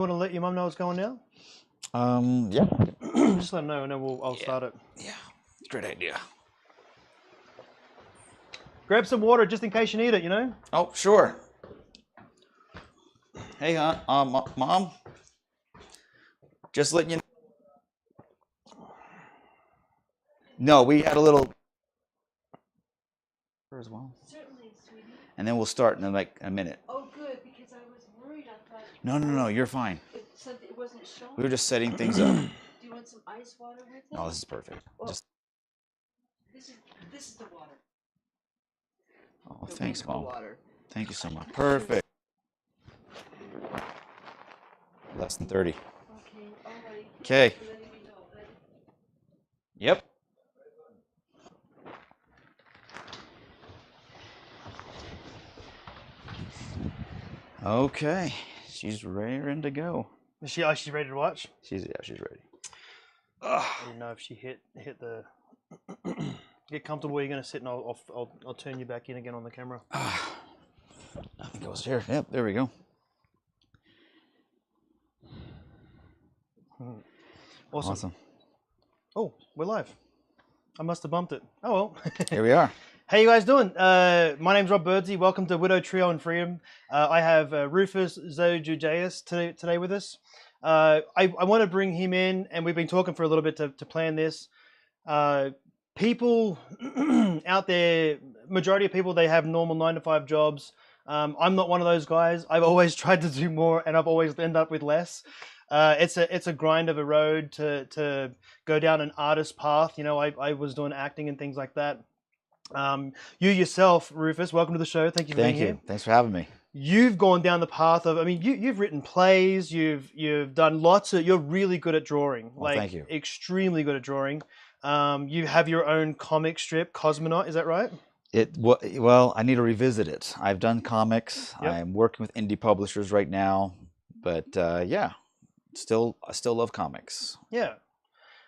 Want to let your mum know what's going now? Yeah. Just let her know, and then I'll start it. Yeah, great idea. Grab some water just in case you need it, you know? Oh, sure. Hey, Mom. Just letting you know. No, we had a little as well. Certainly, sweetie. And then we'll start in like a minute. Oh, good, because I was worried. I thought. No, you're fine. It said it wasn't showing. We were just setting things up. Do you want some ice water with it? Oh, this is perfect. Well, Just. This is the water. Oh, The thanks, wonderful Mom. Water. Thank you so much. Perfect. Less than 30. Okay, all right. Okay. Thanks for letting me know, but Yep. Okay. She's raring to go. Is she's ready to watch? She's ready. I didn't know if she hit the. Get comfortable where you're going to sit, and I'll turn you back in again on the camera. I think it was here. Yep, there we go. Awesome. Oh, we're live. I must have bumped it. Oh well. Here we are. How you guys doing? My name's Rob Birdsey. Welcome to Widow Trio and Freedom. I have Rufus ZaeJoDaeus today with us. I want to bring him in, and we've been talking for a little bit to plan this. People out there, majority of people, they have normal 9-to-5 jobs. I'm not one of those guys. I've always tried to do more, and I've always ended up with less. It's a grind of a road to go down an artist path. You know, I was doing acting and things like that. You yourself, Rufus, welcome to the show. Thank you for being here. Thanks for having me. You've gone down the path of, I mean, you've written plays, you've done lots of, you're really good at drawing. Well, thank you. Extremely good at drawing. You have your own comic strip, Cosmonaut, is that right? Well, I need to revisit it. I've done comics. Yep. I'm working with indie publishers right now, but yeah, I still love comics. Yeah.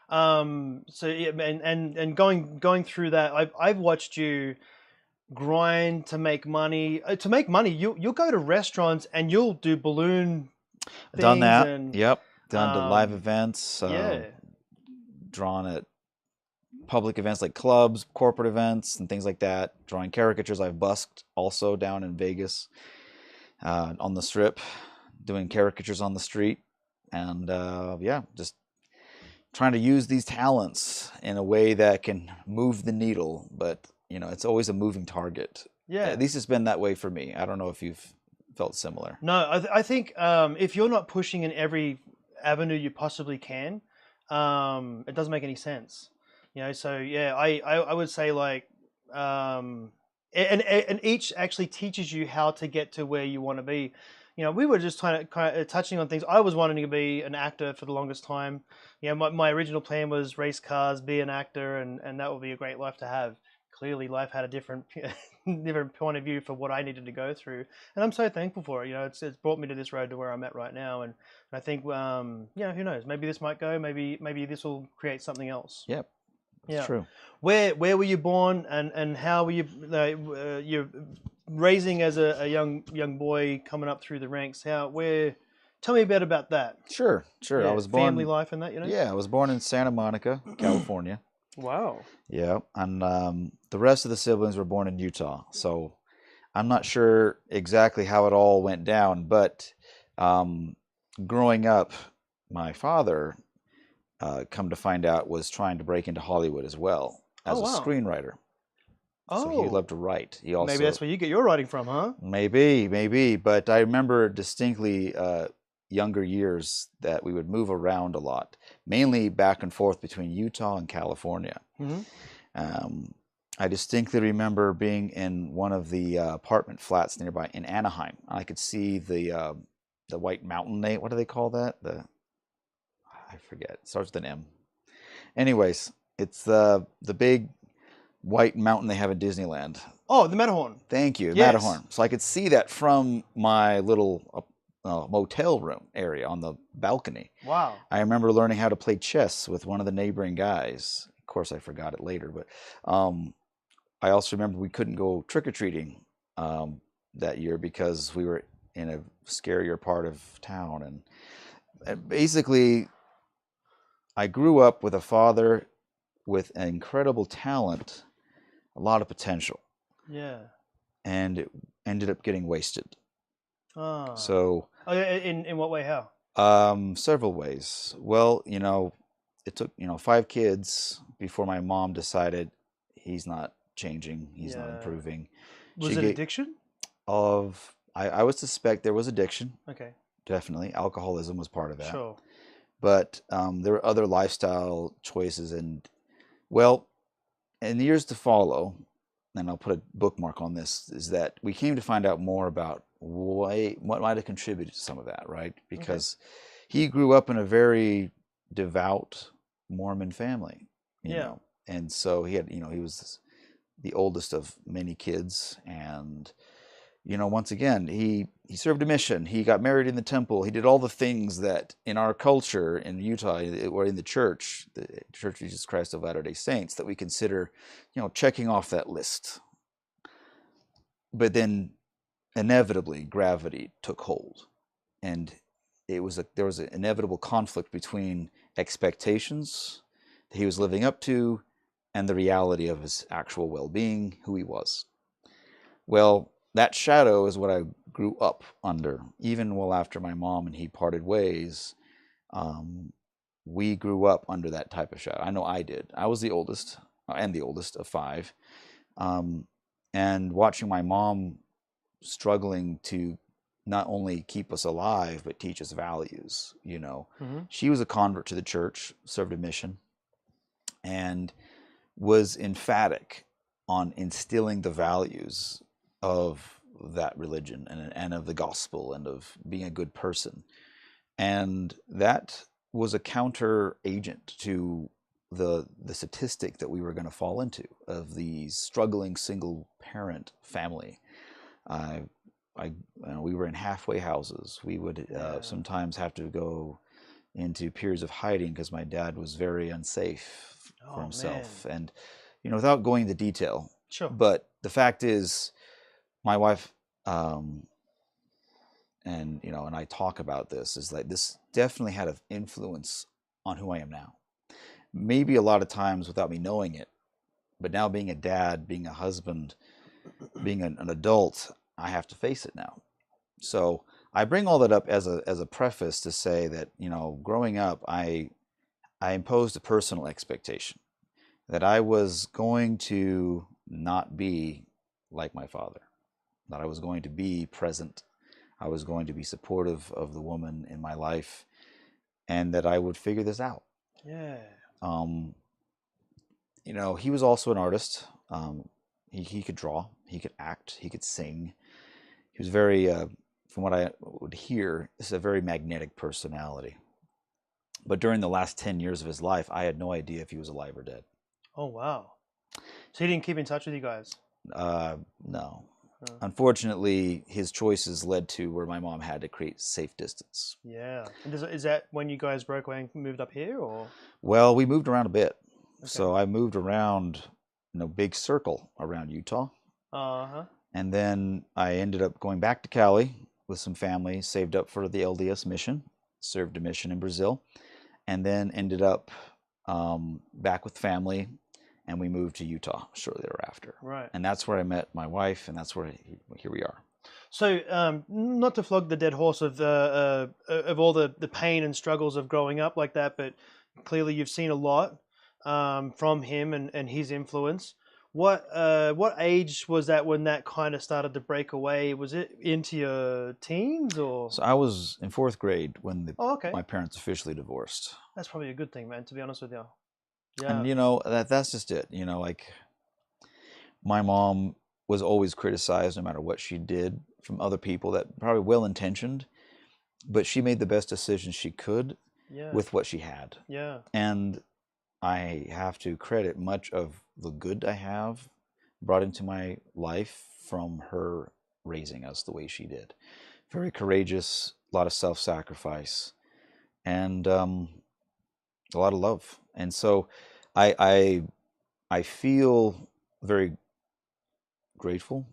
So yeah, and going through that, I've watched you grind to make money. You'll go to restaurants and you'll do balloon things. Done that. And, yep. Done to live events. Yeah. Drawn at public events like clubs, corporate events, and things like that. Drawing caricatures. I've busked also down in Vegas on the Strip, doing caricatures on the street, and yeah, just trying to use these talents in a way that can move the needle. But you know, it's always a moving target. Yeah. At least it's been that way for me. I don't know if you've felt similar. No, I think if you're not pushing in every avenue you possibly can, it doesn't make any sense. You know, so yeah, I would say like, and each actually teaches you how to get to where you want to be. You know, we were just kind of touching on things. I was wanting to be an actor for the longest time. You know, my original plan was race cars, be an actor, and that would be a great life to have. Clearly, life had a different point of view for what I needed to go through, and I'm so thankful for it. You know, it's brought me to this road to where I'm at right now, and I think, you know, who knows? Maybe this might go. Maybe this will create something else. Yep. Yeah. It's true. Where were you born, and how were you? You're raising as a young boy coming up through the ranks. Tell me a bit about that. Sure. Yeah, I was born. Family life and that, you know. Yeah, I was born in Santa Monica, California. Wow. Yeah, and the rest of the siblings were born in Utah. So I'm not sure exactly how it all went down, but growing up, my father, come to find out, was trying to break into Hollywood as well as a screenwriter. Oh, so he loved to write. He also, maybe that's where you get your writing from, huh? Maybe. But I remember distinctly younger years that we would move around a lot, mainly back and forth between Utah and California. Mm-hmm. I distinctly remember being in one of the apartment flats nearby in Anaheim. I could see the White Mountain. What do they call that? I forget. It starts with an M. Anyways, it's the big white mountain they have in Disneyland. Oh, the Matterhorn. Thank you, Yes. Matterhorn. So I could see that from my little motel room area on the balcony. Wow. I remember learning how to play chess with one of the neighboring guys. Of course, I forgot it later, but I also remember we couldn't go trick-or-treating that year because we were in a scarier part of town. And basically, I grew up with a father with an incredible talent, a lot of potential, Yeah. and it ended up getting wasted. Ah. So, Oh, yeah. In what way? How? several ways. Well, it took 5 kids before my mom decided he's not changing, he's not Yeah. improving. Was She it get addiction? I would suspect there was addiction. Okay. Definitely, alcoholism was part of that. Sure. But there were other lifestyle choices, and well, in the years to follow, and I'll put a bookmark on this, is that we came to find out more about what might have contributed to some of that, right? Because he grew up in a very devout Mormon family, Yeah. and so he had, he was the oldest of many kids, and once again, he served a mission. He got married in the temple. He did all the things that in our culture in Utah or in the Church of Jesus Christ of Latter-day Saints, that we consider, checking off that list. But then inevitably gravity took hold, and there was an inevitable conflict between expectations that he was living up to and the reality of his actual well-being, who he was. Well, that shadow is what I grew up under. Even well after my mom and he parted ways, we grew up under that type of shadow. I know I did. I was the oldest, and the oldest of 5. And watching my mom struggling to not only keep us alive, but teach us values, She was a convert to the church, served a mission, and was emphatic on instilling the values of that religion and of the gospel and of being a good person. And that was a counter agent to the statistic that we were going to fall into of the struggling single parent family. We were in halfway houses. We would sometimes have to go into periods of hiding because my dad was very unsafe for himself. Man. And without going into detail, Sure. but the fact is, my wife and I talk about this, is like this definitely had an influence on who I am now. Maybe a lot of times without me knowing it, but now being a dad, being a husband, being an adult, I have to face it now. So I bring all that up as a preface to say that growing up, I imposed a personal expectation that I was going to not be like my father, that I was going to be present, I was going to be supportive of the woman in my life, and that I would figure this out. Yeah. He was also an artist. He could draw, he could act, he could sing. He was very, from what I would hear, this is a very magnetic personality. But during the last 10 years of his life, I had no idea if he was alive or dead. Oh, wow. So he didn't keep in touch with you guys? No. Unfortunately, his choices led to where my mom had to create safe distance. Yeah. And is that when you guys broke away and moved up here, or? Well, we moved around a bit. Okay. So I moved around, big circle around Utah. Uh-huh. And then I ended up going back to Cali with some family, saved up for the LDS mission, served a mission in Brazil, and then ended up back with family, and we moved to Utah shortly thereafter. Right. And that's where I met my wife, and that's where here we are. So, not to flog the dead horse of all the pain and struggles of growing up like that, but clearly you've seen a lot from him and his influence. What age was that when that kind of started to break away? Was it into your teens, or? So I was in 4th grade when okay. my parents officially divorced. That's probably a good thing, man, to be honest with you. Yeah. And that's just it. Like my mom was always criticized no matter what she did from other people that probably well-intentioned, but she made the best decisions she could with what she had. Yeah. And I have to credit much of the good I have brought into my life from her raising us the way she did. Very courageous, a lot of self-sacrifice, and a lot of love. And so I feel very grateful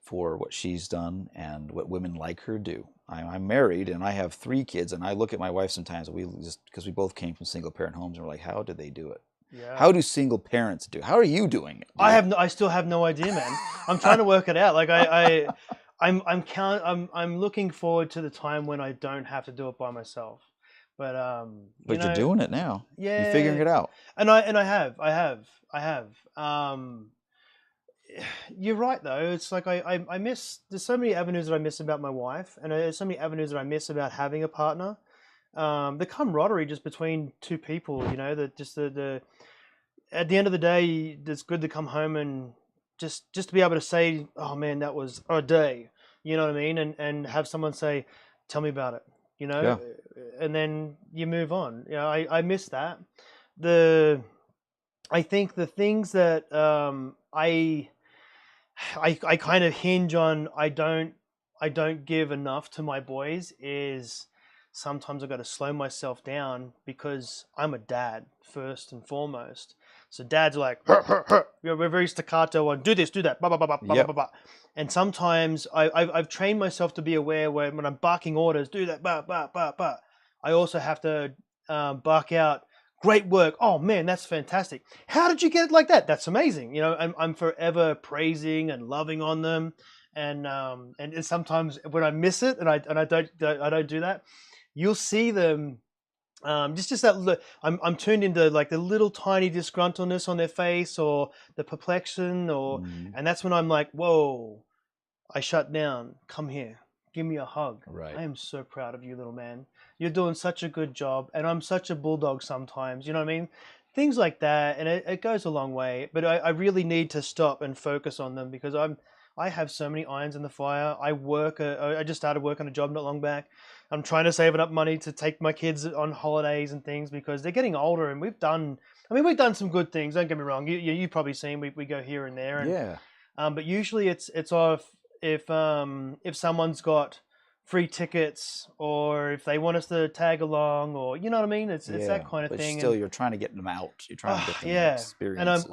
for what she's done and what women like her do. I'm married and I have 3 kids, and I look at my wife sometimes. Because we both came from single parent homes, and we're like, how do they do it? Yeah. How do single parents do? How are you doing it? I still have no idea, man. I'm trying to work it out. Like I'm looking forward to the time when I don't have to do it by myself. But you're doing it now. Yeah. You're figuring it out. And I have. You're right though. It's like I miss. There's so many avenues that I miss about my wife, and there's so many avenues that I miss about having a partner. The camaraderie just between 2 people. You know, that just the at the end of the day, it's good to come home and just to be able to say, "Oh man, that was a day." You know what I mean? And have someone say, "Tell me about it." You know, Yeah. and then you move on. You know, I miss that. I think the things that I kind of hinge on. I don't give enough to my boys is sometimes I've got to slow myself down because I'm a dad first and foremost. So dads are like, we're very staccato on do this, do that, blah, blah, blah, blah, blah, Yep. blah, blah. And sometimes I've trained myself to be aware when I'm barking orders, do that, blah, blah, blah, blah. I also have to bark out, great work. Oh man, that's fantastic. How did you get it like that? That's amazing. You know, I'm forever praising and loving on them. And sometimes when I miss it and I don't do that, you'll see them just that I'm tuned into like the little tiny disgruntledness on their face or the perplexion and that's when I'm like, whoa, I shut down. Come here. Give me a hug. Right. I am so proud of you, little man. You're doing such a good job. And I'm such a bulldog sometimes. You know what I mean? Things like that. And it goes a long way. But I really need to stop and focus on them because I have so many irons in the fire. I just started working a job not long back. I'm trying to save up money to take my kids on holidays and things because they're getting older and we've done some good things. Don't get me wrong. You've probably seen we go here and there. And, Yeah. but usually it's if someone's got free tickets or if they want us to tag along or you know what I mean. It's that kind of but thing. Still, you're trying to get them out. You're trying to get them experiences.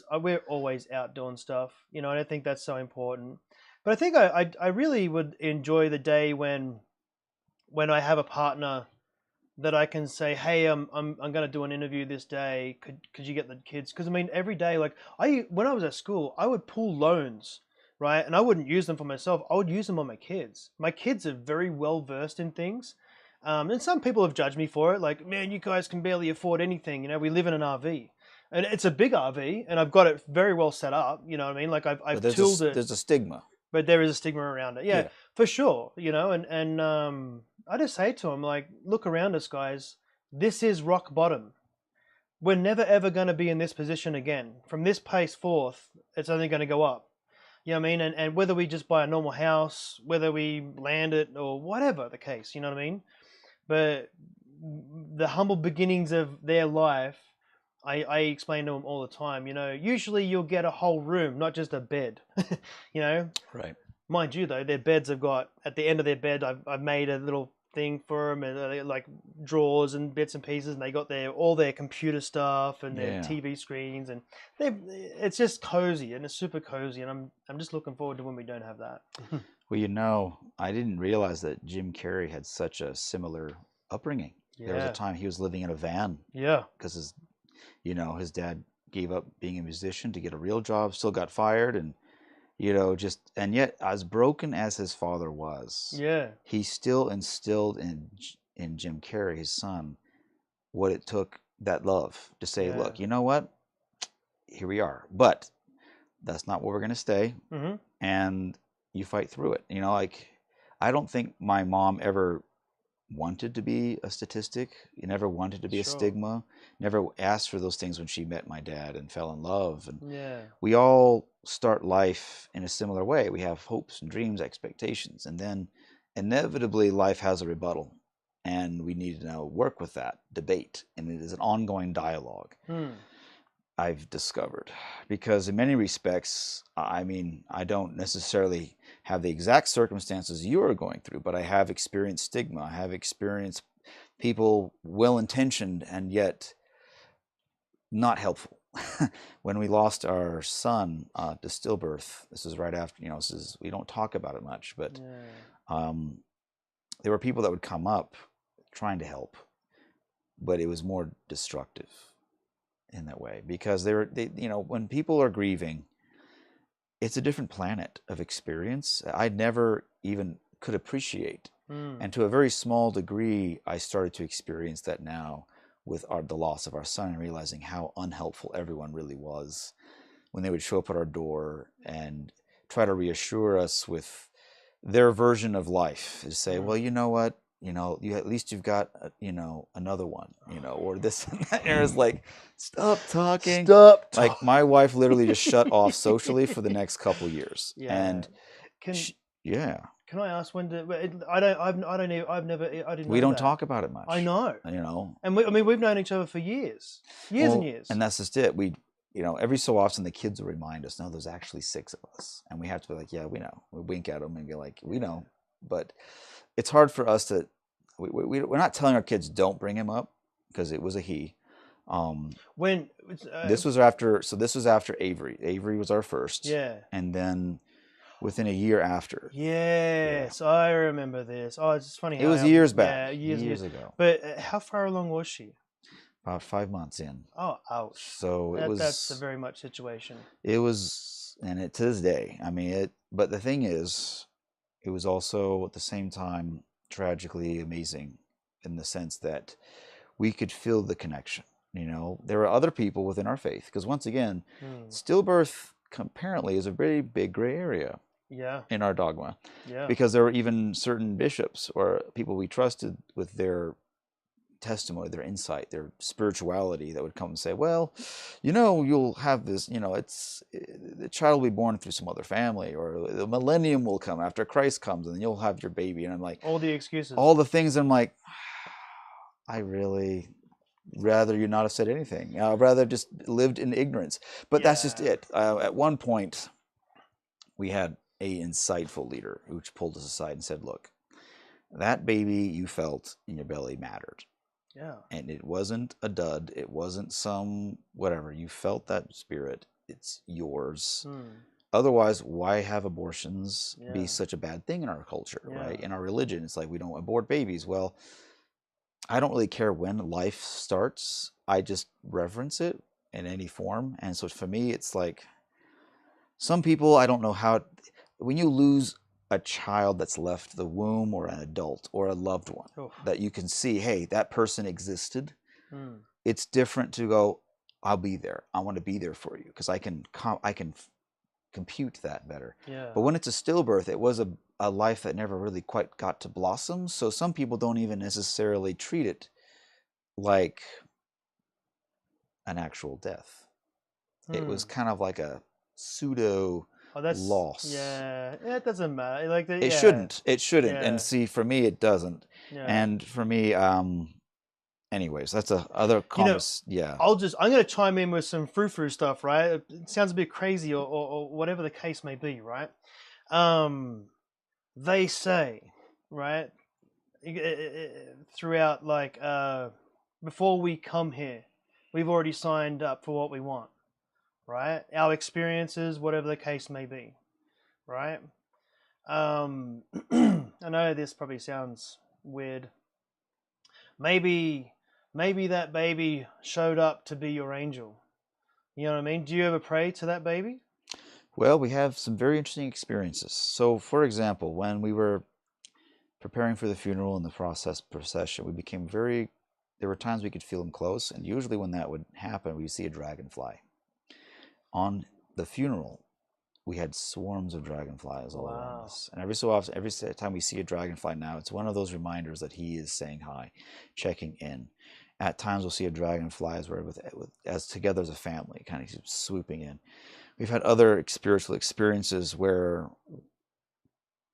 And we're always out doing stuff. You know, and I think that's so important. But I think I really would enjoy the day when I have a partner that I can say, hey, I'm going to do an interview this day. Could you get the kids? Because I mean, every day, like when I was at school, I would pull loans, right? And I wouldn't use them for myself. I would use them on my kids. My kids are very well versed in things. And some people have judged me for it. Like, man, you guys can barely afford anything. You know, we live in an RV. And it's a big RV, and I've got it very well set up. You know what I mean? Like I've tooled it. There's a stigma. But there is a stigma around it. Yeah, for sure. You know, and I just say to them, like, look around us, guys. This is rock bottom. We're never, ever going to be in this position again. From this pace forth, it's only going to go up. You know what I mean? And whether we just buy a normal house, whether we land it or whatever the case, you know what I mean? But the humble beginnings of their life, I explain to them all the time, you know, usually you'll get a whole room, not just a bed, you know? Right. Mind you, though, their beds have got, at the end of their bed, I've made a little thing for them, and they like drawers and bits and pieces, and they got all their computer stuff and their TV screens, and it's just cozy, and it's super cozy, and I'm just looking forward to when we don't have that. Well, you know, I didn't realize that Jim Carrey had such a similar upbringing. There was a time he was living in a van. Yeah. Because his dad gave up being a musician to get a real job, still got fired, and and yet as broken as his father was, he still instilled in Jim Carrey, his son, what it took, that love to say, look, you know what, here we are, but that's not where we're going to stay, and you fight through it. You know, like, I don't think my mom ever wanted to be a statistic. You never wanted to be a stigma. Never asked for those things when she met my dad and fell in love. And we all start life in a similar way. We have hopes and dreams, expectations, and then inevitably life has a rebuttal, and we need to now work with that debate. And it is an ongoing dialogue. I've discovered, because in many respects, I mean, I don't necessarily have the exact circumstances you are going through, but I have experienced stigma. I have experienced people well-intentioned and yet not helpful. When we lost our son to stillbirth, this is right after, we don't talk about it much, but there were people that would come up trying to help, but it was more destructive in that way, because they you know, when people are grieving, it's a different planet of experience I never even could appreciate. And to a very small degree, I started to experience that now with the loss of our son, and realizing how unhelpful everyone really was when they would show up at our door and try to reassure us with their version of life, is say, well, you know what, you know, you at least you've got you know, another one, you know, or this and that. And it's like, stop talking. Like, my wife literally just shut off socially for the next couple years. And yeah, can I ask when did we don't talk about it much. I know, you know, and we've known each other for years and years. And that's just it. We, you know, every so often the kids will remind us, no, there's actually 6 of us, and we have to be like, yeah, we know. We wink at them and be like, we know. But it's hard for us to. We're not telling our kids don't bring him up, because it was a he. When this was after, this was after Avery. Avery was our first. Yeah. And then within a year after. Yes, yeah. I remember this. Oh, it's funny. It was years back. Yeah, years ago. But how far along was she? About 5 months in. Oh, ouch. So that's a very much situation. It was, and it to this day. I mean, but the thing is, it was also at the same time tragically amazing, in the sense that we could feel the connection. You know, there are other people within our faith, because once again, stillbirth apparently is a very big gray area. Yeah. In our dogma. Yeah. Because there were even certain bishops or people we trusted with their testimony, their insight, their spirituality, that would come and say, well, you know, you'll have this, you know, the child will be born through some other family, or the millennium will come after Christ comes, and then you'll have your baby. And I'm like, all the excuses, all the things. I'm like, I really rather you not have said anything. I'd rather just lived in ignorance. But that's just it. At one point, we had a insightful leader who pulled us aside and said, look, that baby you felt in your belly mattered. Yeah. And it wasn't a dud. It wasn't some whatever. You felt that spirit. It's yours. Otherwise, why have abortions be such a bad thing in our culture, right? In our religion, it's like, we don't abort babies. Well, I don't really care when life starts. I just reverence it in any form. And so for me, it's like, some people, I don't know how, when you lose a child that's left the womb, or an adult, or a loved one, that you can see, hey, that person existed. It's different to go, I'll be there. I want to be there for you, because I can compute that better. Yeah. But when it's a stillbirth, it was a life that never really quite got to blossom. So some people don't even necessarily treat it like an actual death. It was kind of like a pseudo loss. Yeah, it doesn't matter. Like it shouldn't. It shouldn't. Yeah. And see, for me, it doesn't. Yeah. And for me, anyways, that's other comments. I'm going to chime in with some frou-frou stuff, right? It sounds a bit crazy, or whatever the case may be, right? They say, right, throughout, like, before we come here, we've already signed up for what we want. Right? Our experiences, whatever the case may be. Right? I know this probably sounds weird. Maybe that baby showed up to be your angel. You know what I mean? Do you ever pray to that baby? Well, we have some very interesting experiences. So, for example, when we were preparing for the funeral and the procession, we became there were times we could feel him close, and usually when that would happen, we'd see a dragonfly. On the funeral, we had swarms of dragonflies all around us. And every so often, every time we see a dragonfly now, it's one of those reminders that he is saying hi, checking in. At times, we'll see a dragonfly as together as a family, kind of swooping in. We've had other spiritual experiences where,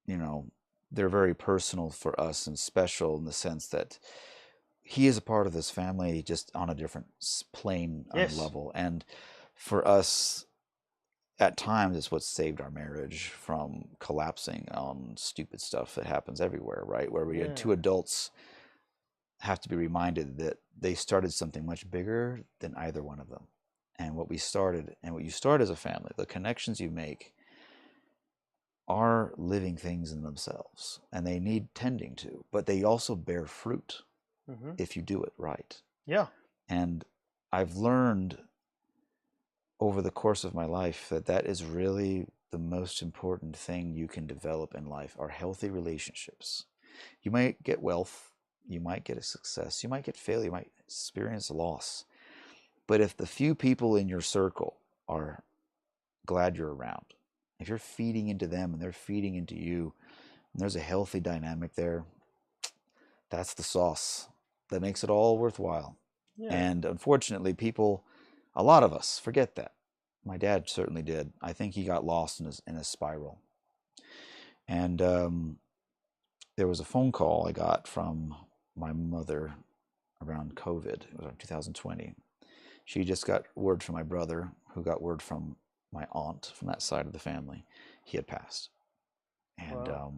you know, they're very personal for us and special in the sense that he is a part of this family, just on a different plane and level. And for us, at times, it's what saved our marriage from collapsing on stupid stuff that happens everywhere, right? Where we had 2 adults have to be reminded that they started something much bigger than either one of them. And what you start as a family, the connections you make, are living things in themselves, and they need tending to, but they also bear fruit Mm-hmm. if you do it right. Yeah. And I've learned over the course of my life that that is really the most important thing you can develop in life, are healthy relationships. You might get wealth, you might get a success, you might get failure, you might experience loss. But if the few people in your circle are glad you're around, if you're feeding into them and they're feeding into you, and there's a healthy dynamic there, that's the sauce that makes it all worthwhile. Yeah. And unfortunately, people, a lot of us, forget that. My dad certainly did. I think he got lost in a spiral. And there was a phone call I got from my mother around COVID. It was around 2020. She just got word from my brother, who got word from my aunt from that side of the family. He had passed. And Wow.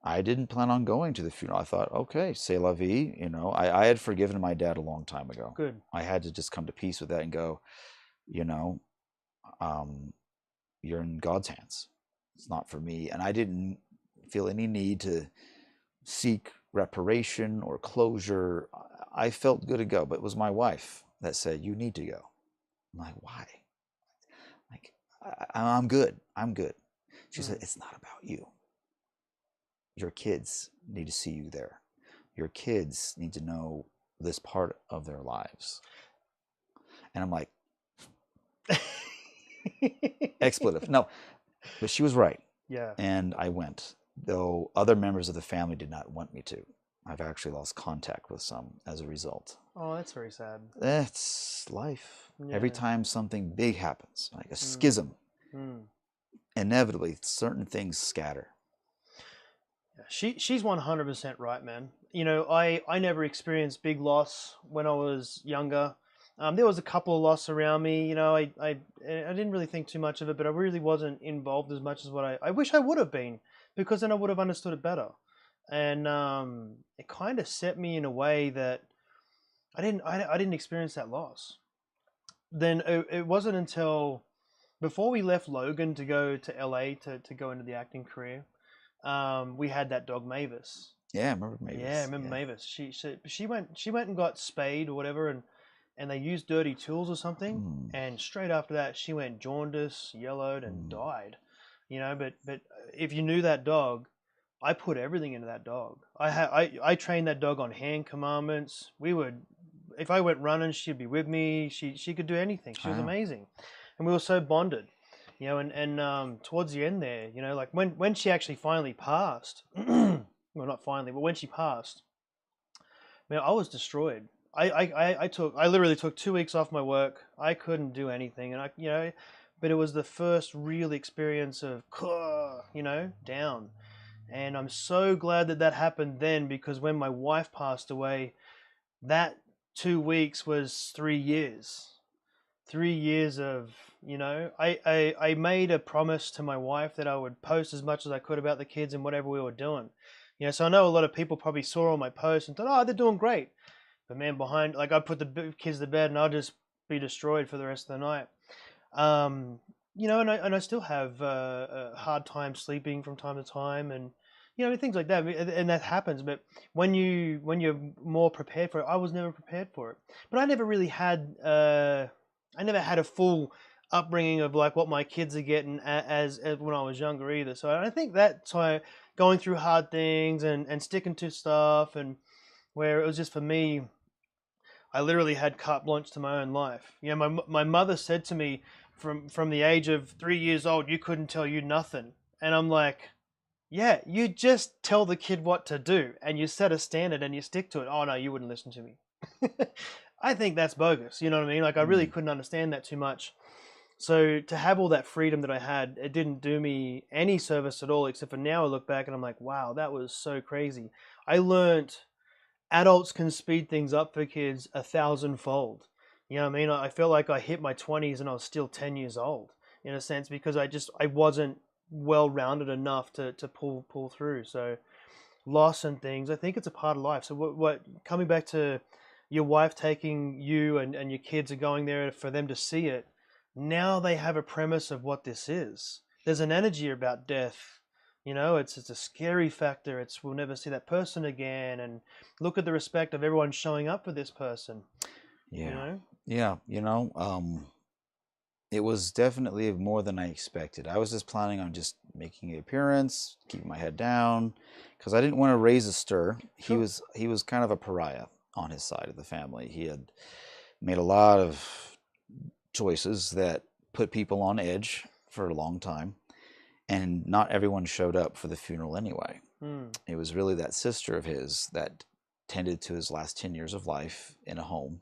I didn't plan on going to the funeral. I thought, okay, c'est la vie. You know, I had forgiven my dad a long time ago. Good. I had to just come to peace with that and go, you know, you're in God's hands. It's not for me. And I didn't feel any need to seek reparation or closure. I felt good to go, but it was my wife that said, you need to go. I'm like, why? Like, I'm good. I'm good. She said, it's not about you. Your kids need to see you there. Your kids need to know this part of their lives. And I'm like, expletive. No, but she was right. Yeah. And I went, though other members of the family did not want me to. I've actually lost contact with some as a result. Oh, that's very sad. That's life. Yeah. Every time something big happens, like a schism, inevitably certain things scatter. She's 100% right, man. You know, I never experienced big loss when I was younger. There was a couple of losses around me. You know, I didn't really think too much of it, but I really wasn't involved as much as what I wish I would have been, because then I would have understood it better. And it kind of set me in a way that I didn't experience that loss. Then it wasn't until before we left Logan to go to LA to go into the acting career, we had that dog Mavis. Yeah, I remember Mavis. Yeah, I remember Mavis. She went and got spayed or whatever, and they used dirty tools or something, and straight after that she went jaundice, yellowed, and died. You know, but if you knew that dog, I put everything into that dog. I trained that dog on hand commandments. If I went running, she'd be with me. She could do anything. She was amazing, and we were so bonded. You know, and towards the end there, you know, like when she actually finally passed, well, not finally, but when she passed, man, I was destroyed. I literally took 2 weeks off my work. I couldn't do anything, and but it was the first real experience of, you know, down. And I'm so glad that happened then, because when my wife passed away, that 2 weeks was 3 years. 3 years of, you know, I made a promise to my wife that I would post as much as I could about the kids and whatever we were doing. You know, so I know a lot of people probably saw all my posts and thought, oh, they're doing great. But man, behind, like, I put the kids to bed and I'll just be destroyed for the rest of the night. You know, and I still have a hard time sleeping from time to time, and you know, things like that, and that happens. But when you're more prepared for it, I was never prepared for it. But I never really had I never had a full upbringing of like what my kids are getting as when I was younger either. So I think that's why going through hard things and sticking to stuff, and where it was just for me, I literally had carte blanche to my own life. You know, my mother said to me from the age of 3 years old, you couldn't tell you nothing. And I'm like, yeah, you just tell the kid what to do and you set a standard and you stick to it. Oh no, you wouldn't listen to me. I think that's bogus. You know what I mean? Like, I really couldn't understand that too much. So to have all that freedom that I had, it didn't do me any service at all, except for now I look back and I'm like, wow, that was so crazy. I learned adults can speed things up for kids 1,000-fold. You know what I mean? I felt like I hit my 20s and I was still 10 years old in a sense, because I wasn't well-rounded enough to pull through. So loss and things, I think it's a part of life. So what coming back to your wife taking you and your kids are going there for them to see it, now they have a premise of what this is. there's an energy about death. It's a scary factor. We'll never see that person again, and look at the respect of everyone showing up for this person. Yeah. Yeah. It was definitely more than I expected. I was just planning on just making an appearance, keeping my head down, because I didn't want to raise a stir. Sure. He was kind of a pariah on his side of the family. He had made a lot of choices that put people on edge for a long time, and not everyone showed up for the funeral anyway. It was really that sister of his that tended to his last 10 years of life in a home,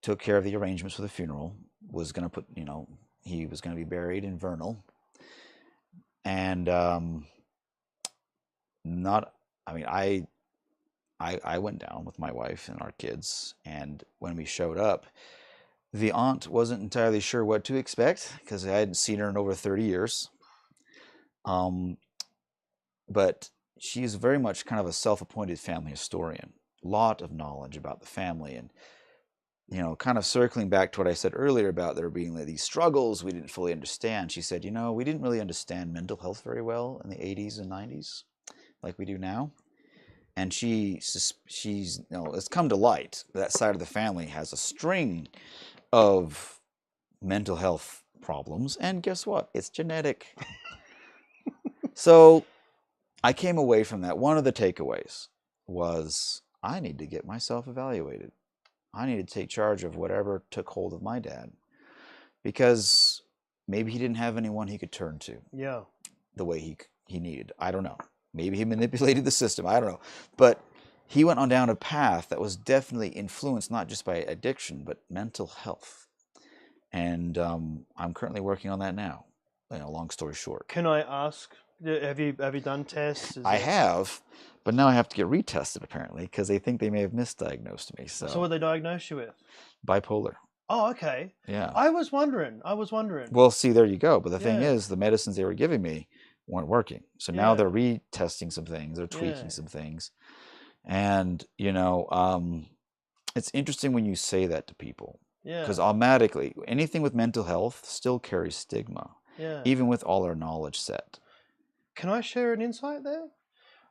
took care of the arrangements for the funeral, was going to put, he was going to be buried in Vernal. And I went down with my wife and our kids, and when we showed up, the aunt wasn't entirely sure what to expect because I hadn't seen her in over 30 years. But she's very much kind of a self-appointed family historian, a lot of knowledge about the family, and kind of circling back to what I said earlier about there being these struggles we didn't fully understand. She said, we didn't really understand mental health very well in the 80s and 90s like we do now. And she's it's come to light that side of the family has a string of mental health problems. And guess what? It's genetic. So I came away from that. One of the takeaways was I need to get myself evaluated. I need to take charge of whatever took hold of my dad, because maybe he didn't have anyone he could turn to. Yeah. The way he needed. I don't know. Maybe he manipulated the system. I don't know. But he went on down a path that was definitely influenced not just by addiction, but mental health. And I'm currently working on that now. Long story short. Can I ask? Have you done tests? I have, but now I have to get retested apparently because they think they may have misdiagnosed me. So what they diagnosed you with? Bipolar. Oh, okay. Yeah. I was wondering. Well, see, there you go. But the thing is, the medicines they were giving me weren't working. So now they're retesting some things. They're tweaking some things. And, it's interesting when you say that to people. Yeah. Because automatically, anything with mental health still carries stigma. Yeah. Even with all our knowledge set. Can I share an insight there?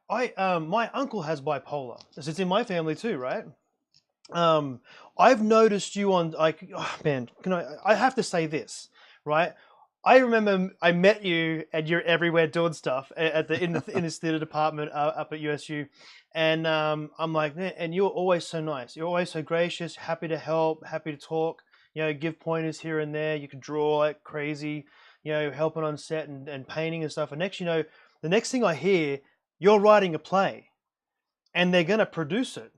My uncle has bipolar. It's in my family too, right? I've noticed you on I have to say this, right? I remember I met you and you're everywhere doing stuff in this theater department up at USU, and I'm like, man, and you're always so nice. You're always so gracious, happy to help, happy to talk. Give pointers here and there. You can draw like crazy. Helping on set and painting and stuff. And the next thing I hear, you're writing a play, and they're gonna produce it,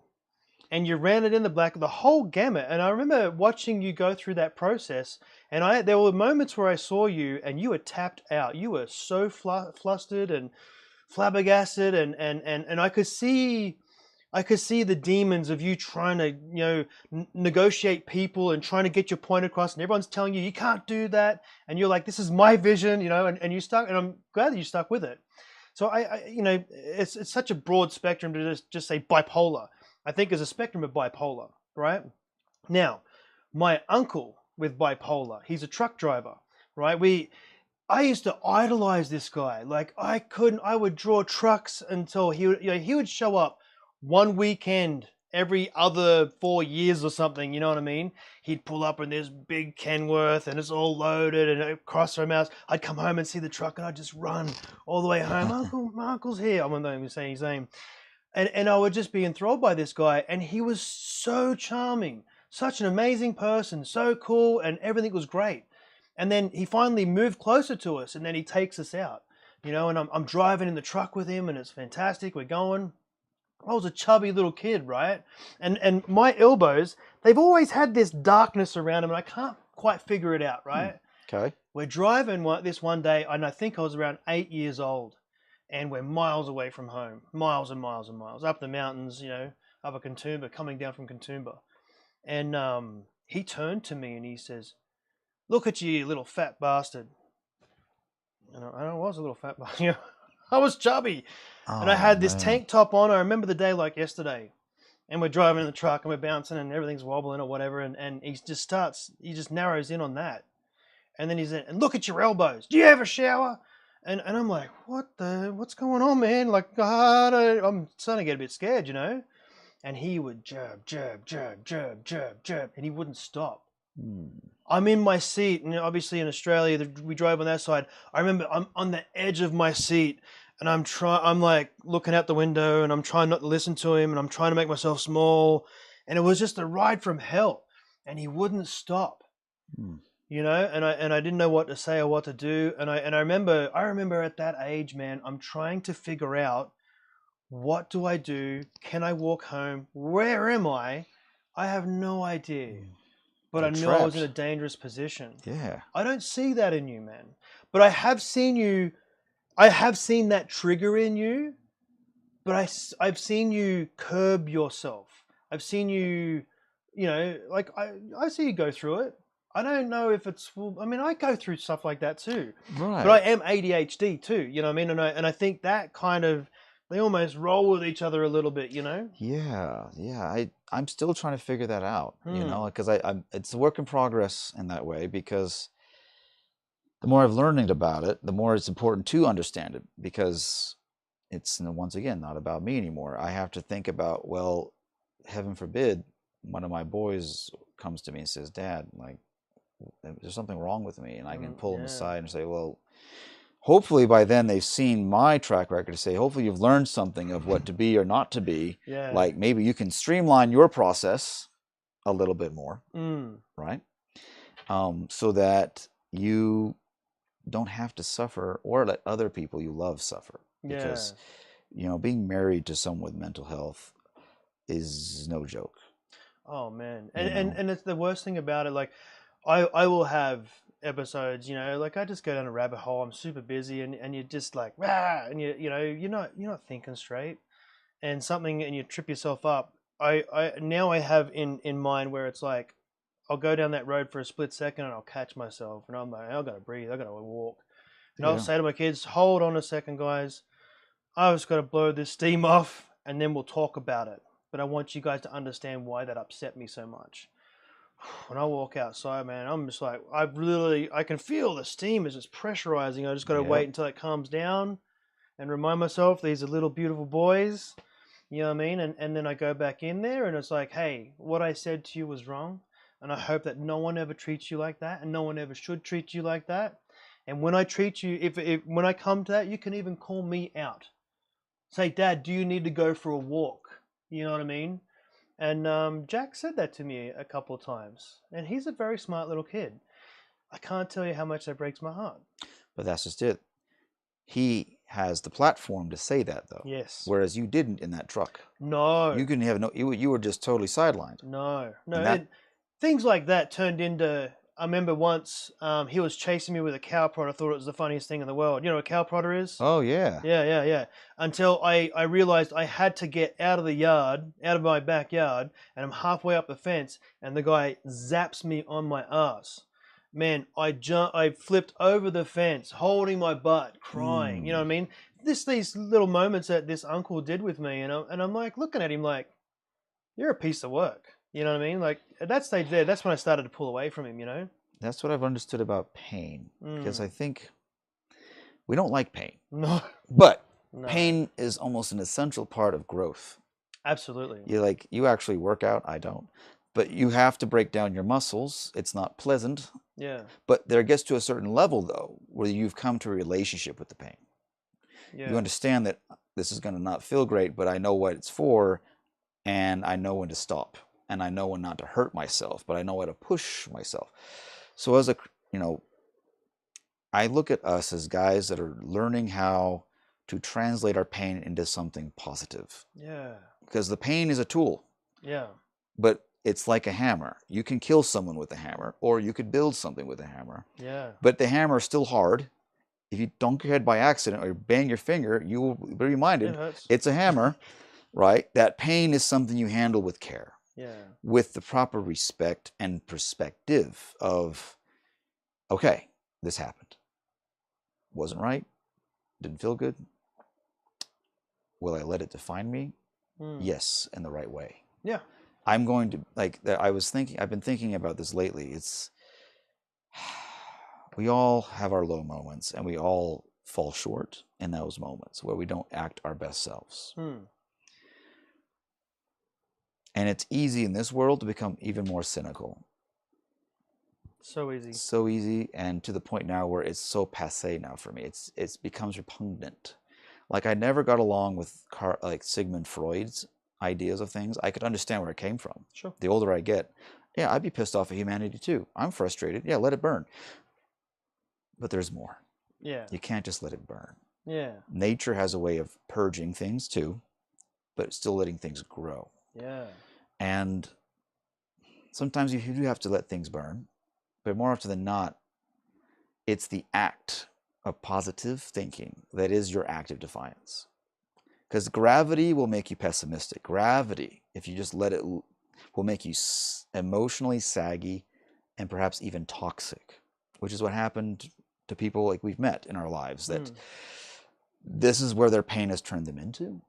and you ran it in the whole gamut. And I remember watching you go through that process, and there were moments where I saw you and you were tapped out. You were so flustered and flabbergasted, and I could see the demons of you trying to negotiate people and trying to get your point across, and everyone's telling you can't do that, and you're like, this is my vision, and you stuck, and I'm glad that you stuck with it. So it's such a broad spectrum to just say bipolar. I think there's a spectrum of bipolar, right? Now, my uncle with bipolar, he's a truck driver, right? I used to idolize this guy. Like I would draw trucks until he would show up one weekend every other 4 years or something, you know what I mean? He'd pull up in this big Kenworth and it's all loaded and across from house. I'd come home and see the truck and I'd just run all the way home. Uncle, my uncle's here. I'm not even saying his name. And I would just be enthralled by this guy, and he was so charming, such an amazing person, so cool, and everything was great. And then he finally moved closer to us, and then he takes us out, and I'm driving in the truck with him, and it's fantastic. We're going. I was a chubby little kid, right? And my elbows, they've always had this darkness around them, and I can't quite figure it out, right? Okay. We're driving this one day, and I think I was around 8 years old, and we're miles away from home, miles and miles and miles, up the mountains, up at Katoomba, coming down from Katoomba. And he turned to me and he says, "Look at you, you little fat bastard." And I was a little fat bastard. I was chubby. And I had this tank top on. I remember the day like yesterday. And we're driving in the truck and we're bouncing and everything's wobbling or whatever. And he just narrows in on that. And then he's in, and look at your elbows. Do you have a shower? And I'm like, what's going on, man? Like, I'm starting to get a bit scared, you know? And he would jab, and he wouldn't stop. I'm in my seat, and obviously in Australia, we drove on that side. I remember I'm on the edge of my seat, and I'm like looking out the window, and I'm trying not to listen to him, and I'm trying to make myself small. And it was just a ride from hell, and he wouldn't stop. You know, and I didn't know what to say or what to do. And I remember at that age, man, I'm trying to figure out, what do I do? Can I walk home? Where am I? I have no idea. But I knew I was in a dangerous position. Yeah. I don't see that in you, man. But I have seen that trigger in you, but I've seen you curb yourself. I've seen you, you know, like I see you go through it. I don't know if it's, I mean, I go through stuff like that too. Right. But I am ADHD too, you know what I mean? And I think that kind of, they almost roll with each other a little bit, you know? Yeah. I'm still trying to figure that out, you know, because it's a work in progress in that way, because the more I've learned about it, the more it's important to understand it, because it's, once again, not about me anymore. I have to think about, well, heaven forbid, one of my boys comes to me and says, Dad, like, there's something wrong with me, and I can pull them aside and say, well, hopefully by then they've seen my track record to say, hopefully you've learned something of what to be or not to be. Yeah. Like maybe you can streamline your process a little bit more, right? So that you don't have to suffer or let other people you love suffer. Because, you know, being married to someone with mental health is no joke. Oh man. And it's the worst thing about it. Like, I will have episodes, you know, like I just go down a rabbit hole. I'm super busy, and you're just like, rah, and you know, you're not thinking straight, and you trip yourself up. I now I have in mind where it's like, I'll go down that road for a split second and I'll catch myself, and I'm like, I gotta breathe, I gotta walk, and I'll say to my kids, hold on a second, guys, I just gotta blow this steam off, and then we'll talk about it. But I want you guys to understand why that upset me so much. When I walk outside, man, I'm just like, I can feel the steam is just pressurizing. I just got to wait until it calms down and remind myself these are little beautiful boys. You know what I mean? And then I go back in there, and it's like, hey, what I said to you was wrong. And I hope that no one ever treats you like that, and no one ever should treat you like that. And when I treat you, when I come to that, you can even call me out. Say, Dad, do you need to go for a walk? You know what I mean? And Jack said that to me a couple of times. And he's a very smart little kid. I can't tell you how much that breaks my heart. But that's just it. He has the platform to say that, though. Yes. Whereas you didn't in that truck. No. You couldn't have you were just totally sidelined. No. Things like that turned into, I remember once he was chasing me with a cow prod. I thought it was the funniest thing in the world. You know what a cow prodder is? Oh, yeah. Yeah. Until I realized I had to get out of the yard, out of my backyard, and I'm halfway up the fence, and the guy zaps me on my ass. Man, I flipped over the fence, holding my butt, crying. You know what I mean? These little moments that this uncle did with me, and I'm like looking at him like, you're a piece of work. You know what I mean? Like at that stage there, that's when I started to pull away from him, you know? That's what I've understood about pain. Because I think we don't like pain. No. But pain is almost an essential part of growth. Absolutely. You actually work out. I don't. But you have to break down your muscles. It's not pleasant. Yeah. But there gets to a certain level, though, where you've come to a relationship with the pain. Yeah. You understand that this is going to not feel great, but I know what it's for, and I know when to stop. And I know when not to hurt myself, but I know how to push myself. So as I look at us as guys that are learning how to translate our pain into something positive. Yeah. Because the pain is a tool. Yeah. But it's like a hammer. You can kill someone with a hammer, or you could build something with a hammer. Yeah. But the hammer is still hard. If you dunk your head by accident or bang your finger, you will be reminded it's a hammer, right? That pain is something you handle with care. Yeah. With the proper respect and perspective of, okay, this happened. Wasn't right. Didn't feel good. Will I let it define me? Yes, in the right way. Yeah. I'm going to, I've been thinking about this lately. It's we all have our low moments, and we all fall short in those moments where we don't act our best selves. And it's easy in this world to become even more cynical. So easy. So easy, and to the point now where it's so passé now for me. It becomes repugnant. Like, I never got along with like Sigmund Freud's ideas of things. I could understand where it came from. Sure. The older I get, yeah, I'd be pissed off at humanity too. I'm frustrated. Yeah, let it burn. But there's more. Yeah. You can't just let it burn. Yeah. Nature has a way of purging things too, but still letting things grow. Yeah. And sometimes you do have to let things burn, but more often than not, it's the act of positive thinking that is your act of defiance. Because gravity will make you pessimistic. Gravity, if you just let it, will make you emotionally saggy and perhaps even toxic, which is what happened to people like we've met in our lives, that this is where their pain has turned them into.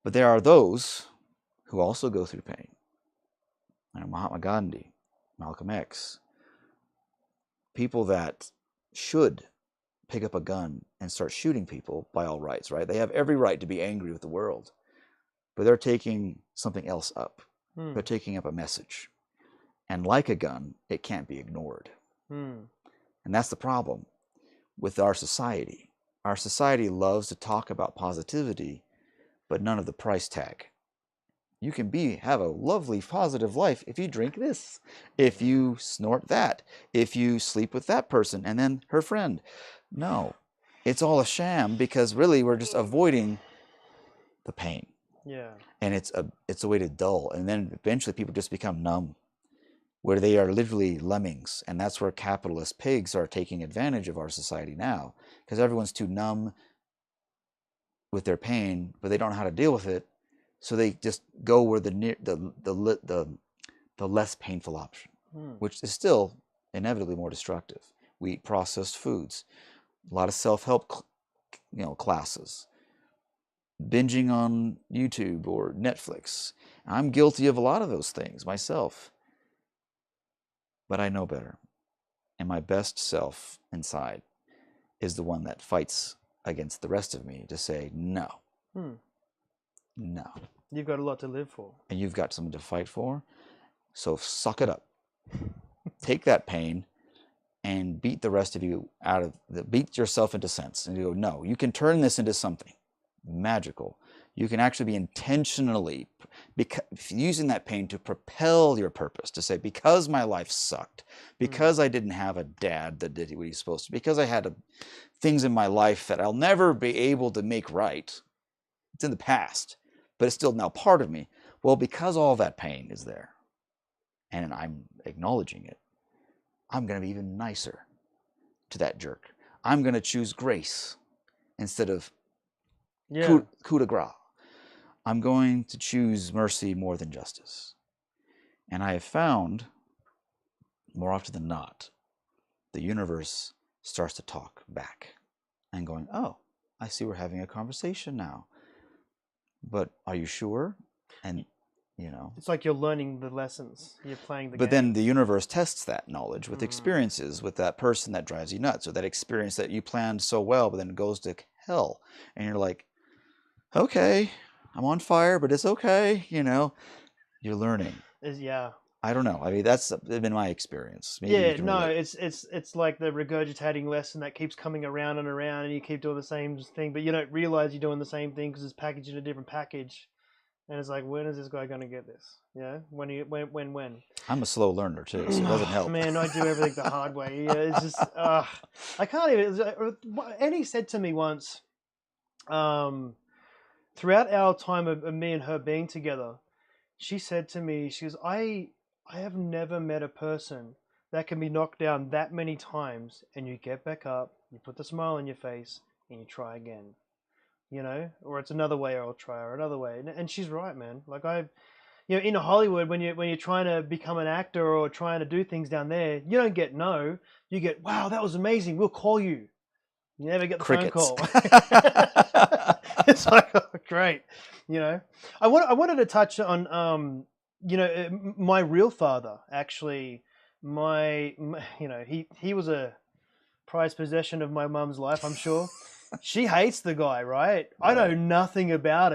But there are those who also go through pain. Mahatma Gandhi, Malcolm X, people that should pick up a gun and start shooting people by all rights, right? They have every right to be angry with the world, but they're taking something else up. They're taking up a message. And like a gun, it can't be ignored. And that's the problem with our society. Our society loves to talk about positivity, but none of the price tag. You can have a lovely, positive life if you drink this, if you snort that, if you sleep with that person and then her friend. No, it's all a sham, because really we're just avoiding the pain. Yeah. And it's a way to dull. And then eventually people just become numb, where they are literally lemmings. And that's where capitalist pigs are taking advantage of our society now, because everyone's too numb with their pain, but they don't know how to deal with it. So they just go where the less painful option, which is still inevitably more destructive. We eat processed foods, a lot of self-help, classes, binging on YouTube or Netflix. I'm guilty of a lot of those things myself, but I know better. And my best self inside is the one that fights against the rest of me to say no. No. You've got a lot to live for. And you've got something to fight for. So suck it up. Take that pain and beat the rest of you beat yourself into sense. And you go, no, you can turn this into something magical. You can actually be intentionally using that pain to propel your purpose, to say, because my life sucked, because I didn't have a dad that did what he's supposed to, because I had things in my life that I'll never be able to make right. It's in the past, but it's still now part of me. Well, because all that pain is there, and I'm acknowledging it, I'm going to be even nicer to that jerk. I'm going to choose grace instead of coup de grace. I'm going to choose mercy more than justice. And I have found, more often than not, the universe starts to talk back and going, oh, I see we're having a conversation now. But are you sure? And, it's like you're learning the lessons. You're playing the game. But then the universe tests that knowledge with experiences with that person that drives you nuts, or that experience that you planned so well, but then it goes to hell. And you're like, okay, I'm on fire, but it's okay. You're learning. Yeah. I don't know. I mean, that's been my experience. Maybe you can relate. It's like the regurgitating lesson that keeps coming around and around, and you keep doing the same thing, but you don't realize you're doing the same thing because it's packaged in a different package. And it's like, when is this guy going to get this? When? I'm a slow learner too, so it doesn't help. Man, I do everything the hard way. Yeah, it's just, I can't even. Annie said to me once, throughout our time of me and her being together, she said to me, she goes, I have never met a person that can be knocked down that many times and you get back up, you put the smile on your face, and you try again. Or it's another way, or I'll try, or another way. And she's right, man. Like in Hollywood, when you're trying to become an actor or trying to do things down there, you don't get no. You get, wow, that was amazing. We'll call you. You never get the phone call. It's like, oh, great. I wanted to touch on, my real father actually he was a prized possession of my mum's life, I'm sure. She hates the guy, right? I know nothing about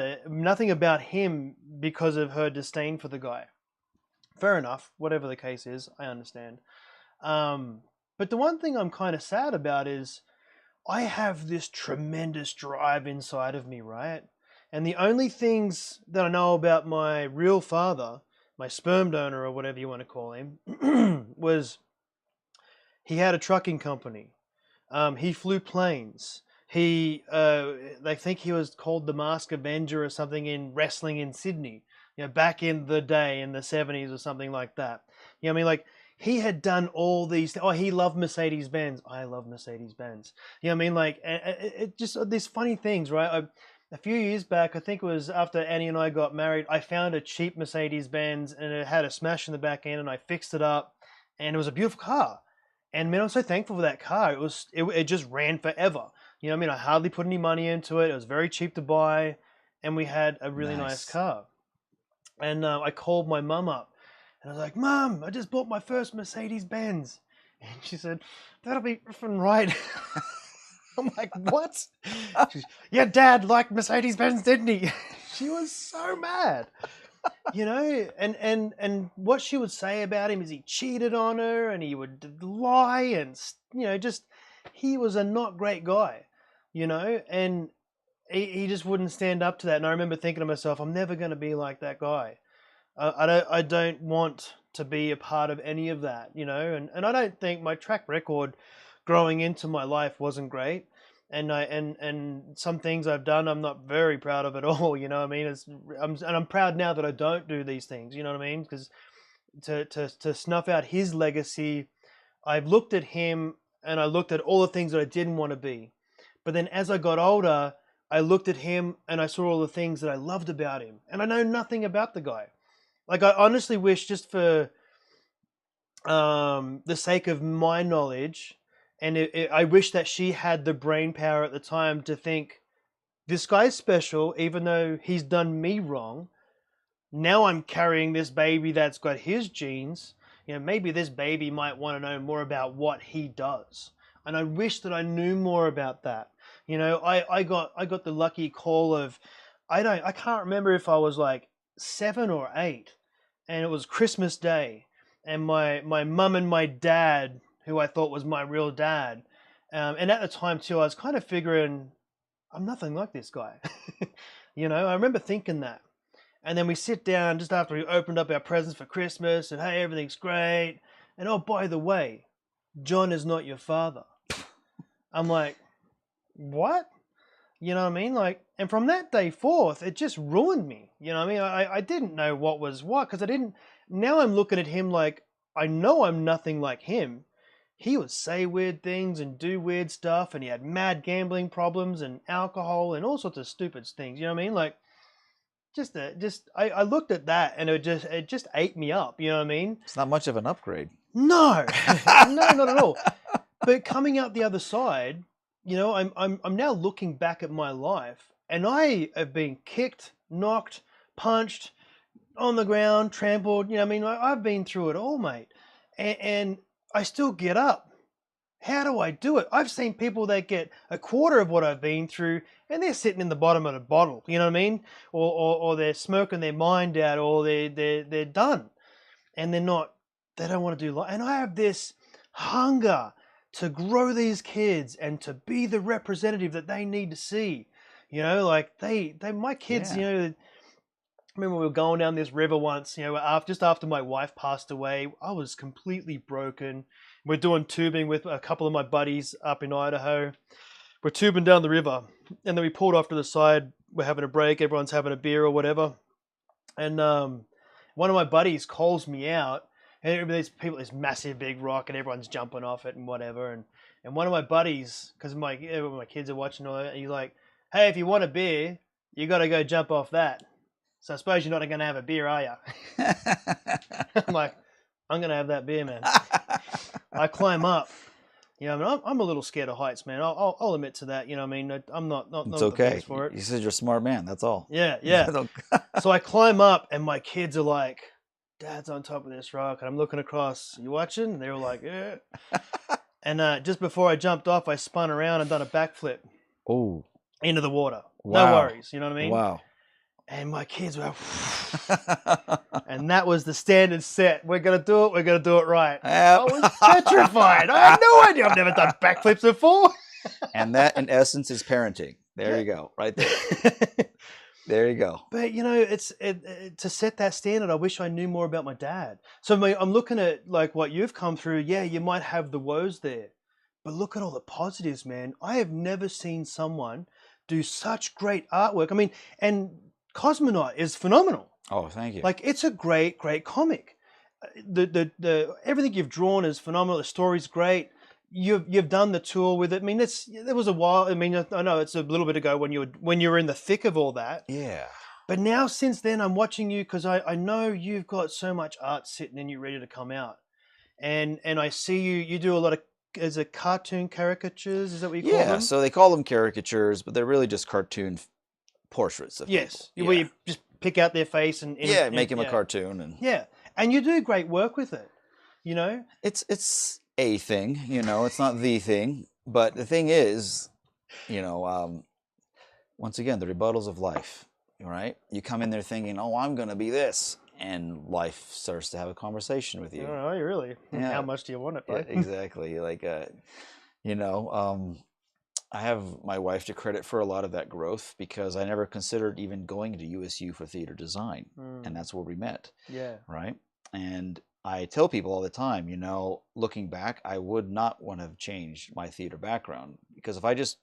him because of her disdain for the guy. Fair enough, whatever the case is, I understand. But the one thing I'm kind of sad about is I have this tremendous drive inside of me, right? And the only things that I know about my real father, my sperm donor or whatever you want to call him, was he had a trucking company. He flew planes. They think he was called the Masked Avenger or something in wrestling in Sydney, back in the day in the 70s or something like that. I mean, like, he had done all these. Oh, he loved Mercedes-Benz. I love Mercedes-Benz. I mean, like, it just these funny things, right? A few years back, I think it was after Annie and I got married, I found a cheap Mercedes-Benz and it had a smash in the back end, and I fixed it up, and it was a beautiful car. And man, I'm so thankful for that car. It just ran forever. I mean, I hardly put any money into it. It was very cheap to buy, and we had a really nice car. And I called my mum up, and I was like, "Mum, I just bought my first Mercedes-Benz." And she said, "That'll be effing right." I'm like, "What?" She's, "Yeah, Dad liked Mercedes-Benz, didn't he?" She was so mad. And what she would say about him is he cheated on her and he would lie and, just, he was a not great guy, and he just wouldn't stand up to that. And I remember thinking to myself, I'm never going to be like that guy. I don't want to be a part of any of that, and I don't think my track record growing into my life wasn't great. And some things I've done, I'm not very proud of at all. You know what I mean? I'm proud now that I don't do these things. You know what I mean? Because to snuff out his legacy, I've looked at him and I looked at all the things that I didn't want to be. But then as I got older, I looked at him and I saw all the things that I loved about him. And I know nothing about the guy. Like, I honestly wish, just for the sake of my knowledge, and I wish that she had the brain power at the time to think, this guy's special, even though he's done me wrong. Now I'm carrying this baby that's got his genes. Maybe this baby might want to know more about what he does. And I wish that I knew more about that. I got the lucky call of, I can't remember if I was like 7 or 8, and it was Christmas Day, and my mum and my dad, who I thought was my real dad. And at the time too, I was kind of figuring, I'm nothing like this guy. I remember thinking that. And then we sit down just after we opened up our presents for Christmas, and hey, everything's great. And oh, by the way, John is not your father. I'm like, what? You know what I mean? Like, and from that day forth, it just ruined me. You know what I mean? I didn't know what was what, because now I'm looking at him like, I know I'm nothing like him. He would say weird things and do weird stuff, and he had mad gambling problems and alcohol and all sorts of stupid things. You know what I mean? Like, I looked at that and it just ate me up. You know what I mean? It's not much of an upgrade. No, no, not at all. But coming out the other side, I'm now looking back at my life, and I have been kicked, knocked, punched, on the ground, trampled. I mean, I've been through it all, mate, and I still get up. How do I do it? I've seen people that get a quarter of what I've been through, and they're sitting in the bottom of the bottle. You know what I mean? Or they're smoking their mind out, or they're done, and they don't want to do life. And I have this hunger to grow these kids and to be the representative that they need to see. Like my kids. Yeah. I remember we were going down this river once, just after my wife passed away. I was completely broken. We're doing tubing with a couple of my buddies up in Idaho. We're tubing down the river, and then we pulled off to the side. We're having a break. Everyone's having a beer or whatever. And one of my buddies calls me out, and there's this massive big rock, and everyone's jumping off it and whatever. And one of my buddies, because my kids are watching all that, he's like, "Hey, if you want a beer, you got to go jump off that. So I suppose you're not going to have a beer, are you?" I'm like, I'm going to have that beer, man. I climb up. I'm a little scared of heights, man. I'll admit to that. I mean, I'm not It's the okay. best for it. You said you're a smart man. That's all. Yeah. So I climb up, and my kids are like, Dad's on top of this rock, and I'm looking across. You watching? And they were like, yeah. And just before I jumped off, I spun around and done a backflip Oh, into the water. No wow. worries, you know what I mean? Wow. And my kids were, and that was the standard set. We're gonna do it. We're gonna do it right. I was petrified. I had no idea. I've never done backflips before. And that, in essence, is parenting. There you go, right there. There you go. But you know, it's to set that standard. I wish I knew more about my dad. So I'm looking at like what you've come through. Yeah, you might have the woes there, but look at all the positives, man. I have never seen someone do such great artwork. I mean, and Cosmonaut is phenomenal. Oh, thank you. Like, it's a great comic. The everything you've drawn is phenomenal. The story's great. You've done the tour with it. I mean, there was a while. I mean, I know it's a little bit ago when you were in the thick of all that. Yeah. But now, since then, I'm watching you because I know you've got so much art sitting in you ready to come out, and I see you do a lot of, is it cartoon caricatures? Is that what you call them? Yeah. So they call them caricatures, but they're really just cartoon portraits of Yes, people. where you just pick out their face and make them a cartoon, and yeah, and you do great work with it. You know, it's a thing. It's not the thing, but the thing is, once again, the rebuttals of life. Right? You come in there thinking, "Oh, I'm going to be this," and life starts to have a conversation with you. Oh, really? Yeah. How much do you want it? Yeah, exactly. Like, I have my wife to credit for a lot of that growth because I never considered even going to USU for theater design, and that's where we met. Yeah. Right? And I tell people all the time, looking back, I would not want to have changed my theater background, because if I just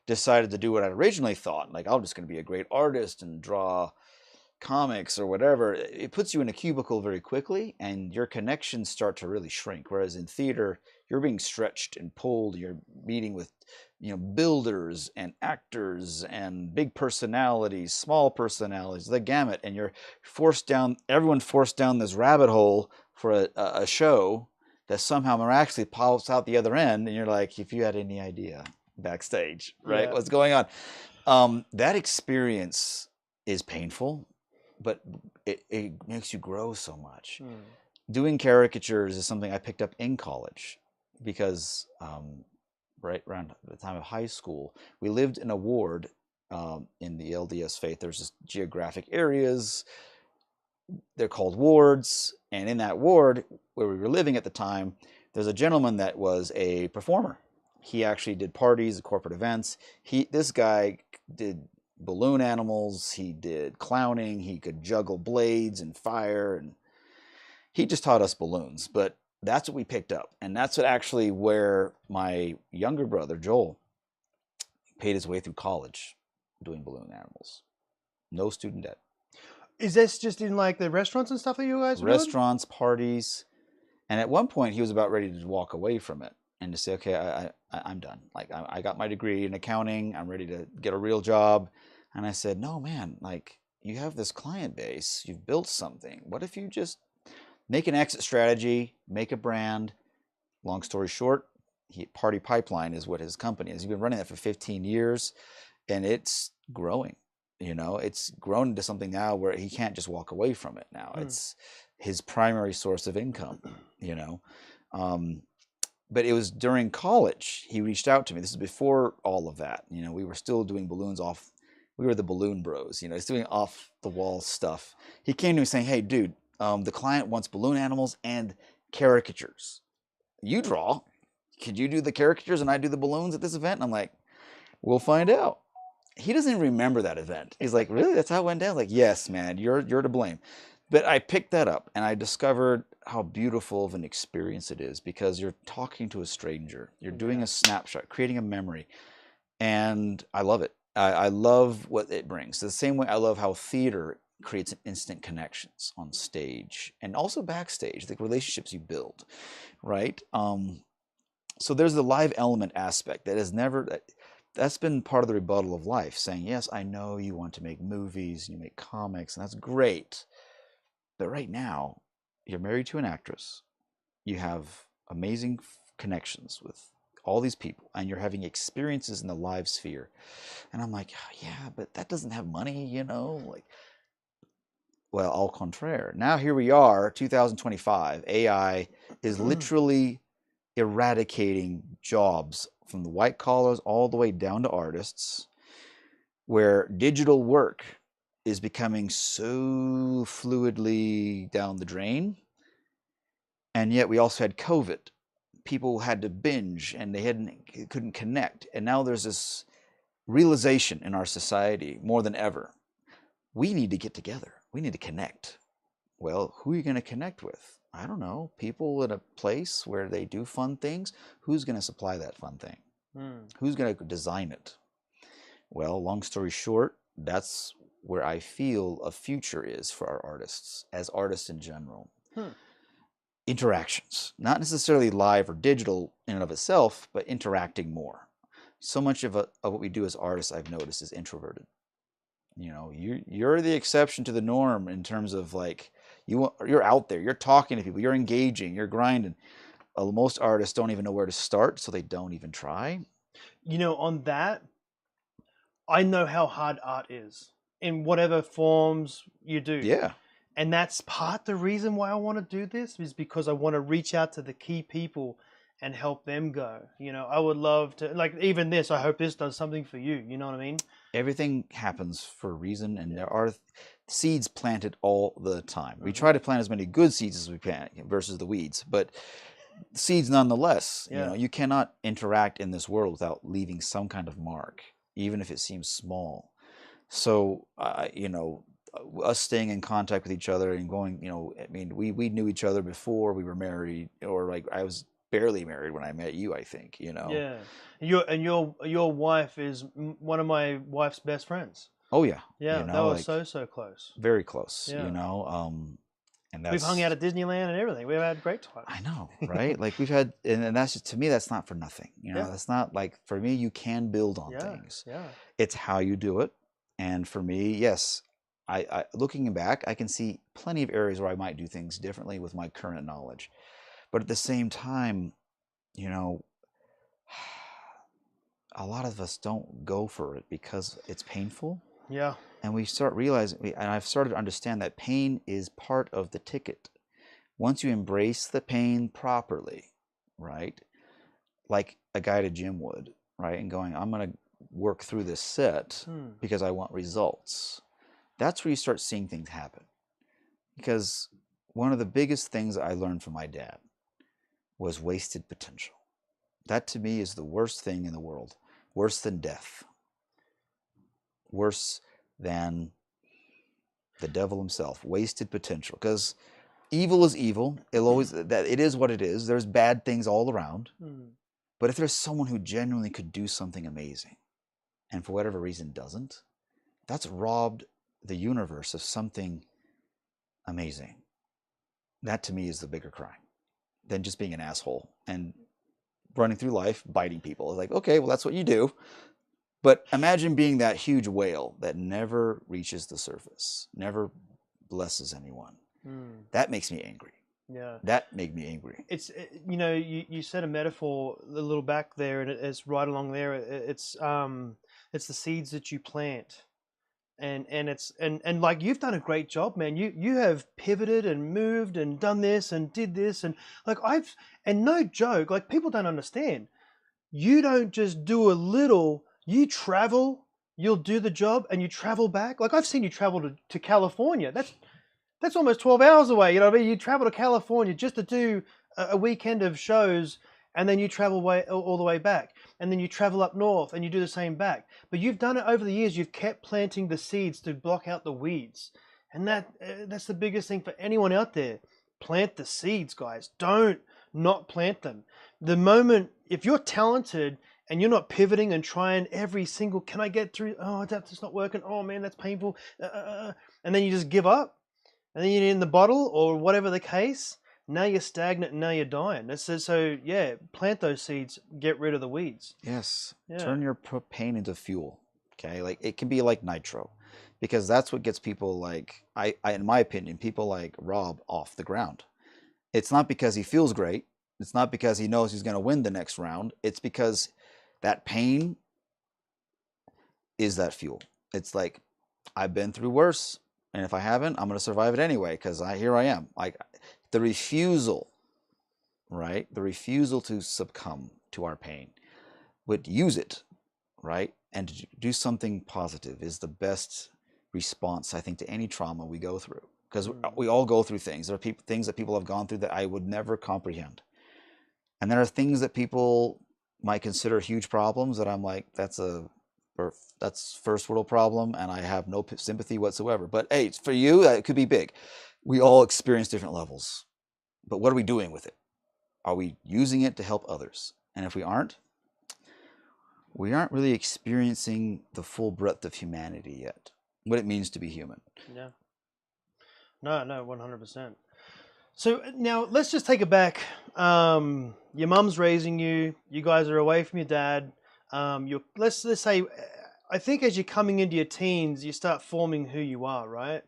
decided to do what I originally thought, like I'm just going to be a great artist and draw comics or whatever, it puts you in a cubicle very quickly and your connections start to really shrink. Whereas in theater, you're being stretched and pulled. You're meeting with, builders and actors and big personalities, small personalities, the gamut, and you're everyone forced down this rabbit hole for a show that somehow miraculously pops out the other end, and you're like, if you had any idea backstage, right? Yeah. What's going on? That experience is painful, but it makes you grow so much. Doing caricatures is something I picked up in college because right around the time of high school, we lived in a ward in the LDS faith. There's just geographic areas. They're called wards. And in that ward where we were living at the time, there's a gentleman that was a performer. He actually did parties, corporate events. This guy did balloon animals. He did clowning. He could juggle blades and fire, and he just taught us balloons. But that's what we picked up, and that's where my younger brother Joel paid his way through college doing balloon animals. No student debt. Is this just in like the restaurants and stuff that you guys were doing? Restaurants, parties, and at one point he was about ready to walk away from it and to say, okay, I'm done. Like, I got my degree in accounting. I'm ready to get a real job. And I said, no, man, like, you have this client base. You've built something. What if you just make an exit strategy, make a brand? Long story short, Party Pipeline is what his company is. He's been running that for 15 years, and it's growing. It's grown into something now where he can't just walk away from it now. It's his primary source of income, But it was during college he reached out to me. This is before all of that. We were still doing balloons off. We were the balloon bros. He's doing off the wall stuff. He came to me saying, "Hey, dude, the client wants balloon animals and caricatures. You draw. Could you do the caricatures and I do the balloons at this event?" And I'm like, "We'll find out." He doesn't even remember that event. He's like, "Really? That's how it went down?" Like, "Yes, man, you're to blame." But I picked that up and I discovered how beautiful of an experience it is, because you're talking to a stranger. You're doing a snapshot, creating a memory. And I love it. I love what it brings. The same way I love how theater creates instant connections on stage and also backstage, the relationships you build, right? So there's the live element aspect that's been part of the rebuttal of life, saying, yes, I know you want to make movies, you make comics, and that's great. But right now, you're married to an actress. You have amazing connections with all these people, and you're having experiences in the live sphere. And I'm like, yeah, but that doesn't have money, Like, Well, au contraire. Now here we are, 2025. AI is literally eradicating jobs from the white collars all the way down to artists, where digital work is becoming so fluidly down the drain. And yet we also had COVID. People had to binge and they couldn't connect. And now there's this realization in our society more than ever. We need to get together. We need to connect. Well, who are you going to connect with? I don't know. People in a place where they do fun things. Who's going to supply that fun thing? Who's going to design it? Well, long story short, that's where I feel a future is for our artists, as artists in general. Interactions, not necessarily live or digital in and of itself, but interacting more. So much of what we do as artists, I've noticed, is introverted. You know, you're the exception to the norm in terms of like you're out there, you're talking to people, you're engaging, you're grinding. Most artists don't even know where to start, so they don't even try. You know, on that, I know how hard art is in whatever forms you do. Yeah. And that's part the reason why I want to do this, is because I want to reach out to the key people and help them go. You know, I would love to, like, even this, I hope this does something for you. You know what I mean? Everything happens for a reason, and there are seeds planted all the time. We try to plant as many good seeds as we can versus the weeds, but seeds nonetheless. Yeah. You know, you cannot interact in this world without leaving some kind of mark, even if it seems small. So, you know, us staying in contact with each other and going, you know, I mean, we knew each other before we were married, or like I was barely married when I met you, I think, you know. Yeah. Your wife is one of my wife's best friends. Oh yeah. Yeah, you know, they were like, so close. very close, Yeah. you know. And that's, We've hung out at Disneyland and everything. We've had great times. I know, right? Like we've had, and that's just, to me, that's not for nothing. You know, Yeah. that's not like, for me, you can build on things. Yeah. It's how you do it. And for me, yes, I looking back, I can see plenty of areas where I might do things differently with my current knowledge. But at the same time, you know, a lot of us don't go for it because it's painful. Yeah. And we start realizing, and I've started to understand that pain is part of the ticket. Once you embrace the pain properly, right? Like a guy at a gym would, right? And going, I'm going to work through this set because I want results. That's where you start seeing things happen. Because one of the biggest things I learned from my dad was wasted potential. That to me is the worst thing in the world. Worse than death. Worse than the devil himself. Wasted potential. Because evil is evil. It is what it is. There's bad things all around. But if there's someone who genuinely could do something amazing, and for whatever reason doesn't, that's robbed the universe of something amazing. That to me is the bigger crime than just being an asshole and running through life biting people. It's like, okay, well, that's what you do. But imagine being that huge whale that never reaches the surface, never blesses anyone. That makes me angry. Yeah. That made me angry. It's, you know, you said a metaphor a little back there, and it's right along there. It's the seeds that you plant. And it's and like, you've done a great job, man. You have pivoted and moved and done this and did this, and like and no joke, like, people don't understand. You don't just do a little, you travel, you'll do the job and you travel back. Like, I've seen you travel to California. That's almost 12 hours away. You know what I mean? You travel to California just to do a weekend of shows, and then you travel all the way back. And then you travel up north and you do the same back. But you've done it over the years. You've kept planting the seeds to block out the weeds. And that's the biggest thing for anyone out there. Plant the seeds, guys. Don't not plant them. The moment, if you're talented and you're not pivoting and trying every single, can I get through? Oh, that's not working. Oh man, that's painful. And then you just give up. And then you're in the bottle or whatever the case. Now you're stagnant and now you're dying. So yeah, plant those seeds, get rid of the weeds. Yes. Yeah. Turn your pain into fuel. Okay. Like, it can be like nitro, because that's what gets people, like, I in my opinion, people like Rob off the ground. It's not because he feels great. It's not because he knows he's going to win the next round. It's because that pain is that fuel. It's like, I've been through worse. And if I haven't, I'm going to survive it anyway because here I am. Like the refusal, right? The refusal to succumb to our pain, but use it, right? And to do something positive is the best response, I think, to any trauma we go through. Because we all go through things. There are things that people have gone through that I would never comprehend. And there are things that people might consider huge problems that I'm like, that's first world problem, and I have no sympathy whatsoever. But hey, for you, it could be big. We all experience different levels. But what are we doing with it? Are we using it to help others? And if we aren't really experiencing the full breadth of humanity yet. What it means to be human. Yeah. No, 100%. So now let's just take it back. Your mum's raising you. You guys are away from your dad. Let's say, I think as you're coming into your teens, you start forming who you are, right?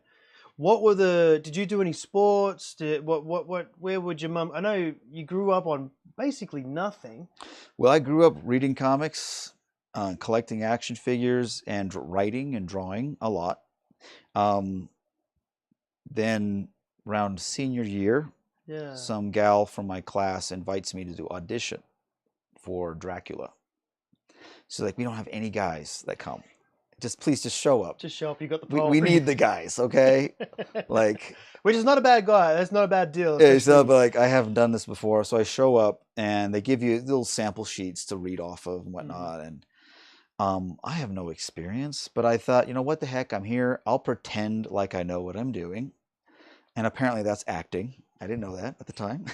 Did you do any sports? Where would your mum? I know you grew up on basically nothing. Well, I grew up reading comics, collecting action figures, and writing and drawing a lot. Then around senior year, some gal from my class invites me to do audition for Dracula. She's like, we don't have any guys that come. Please show up. Just show up. You got the power. We need the guys, okay? Like, which is not a bad guy. That's not a bad deal. It's not like I haven't done this before, so I show up and they give you little sample sheets to read off of and whatnot. And I have no experience, but I thought, you know what the heck? I'm here. I'll pretend like I know what I'm doing. And apparently that's acting. I didn't know that at the time.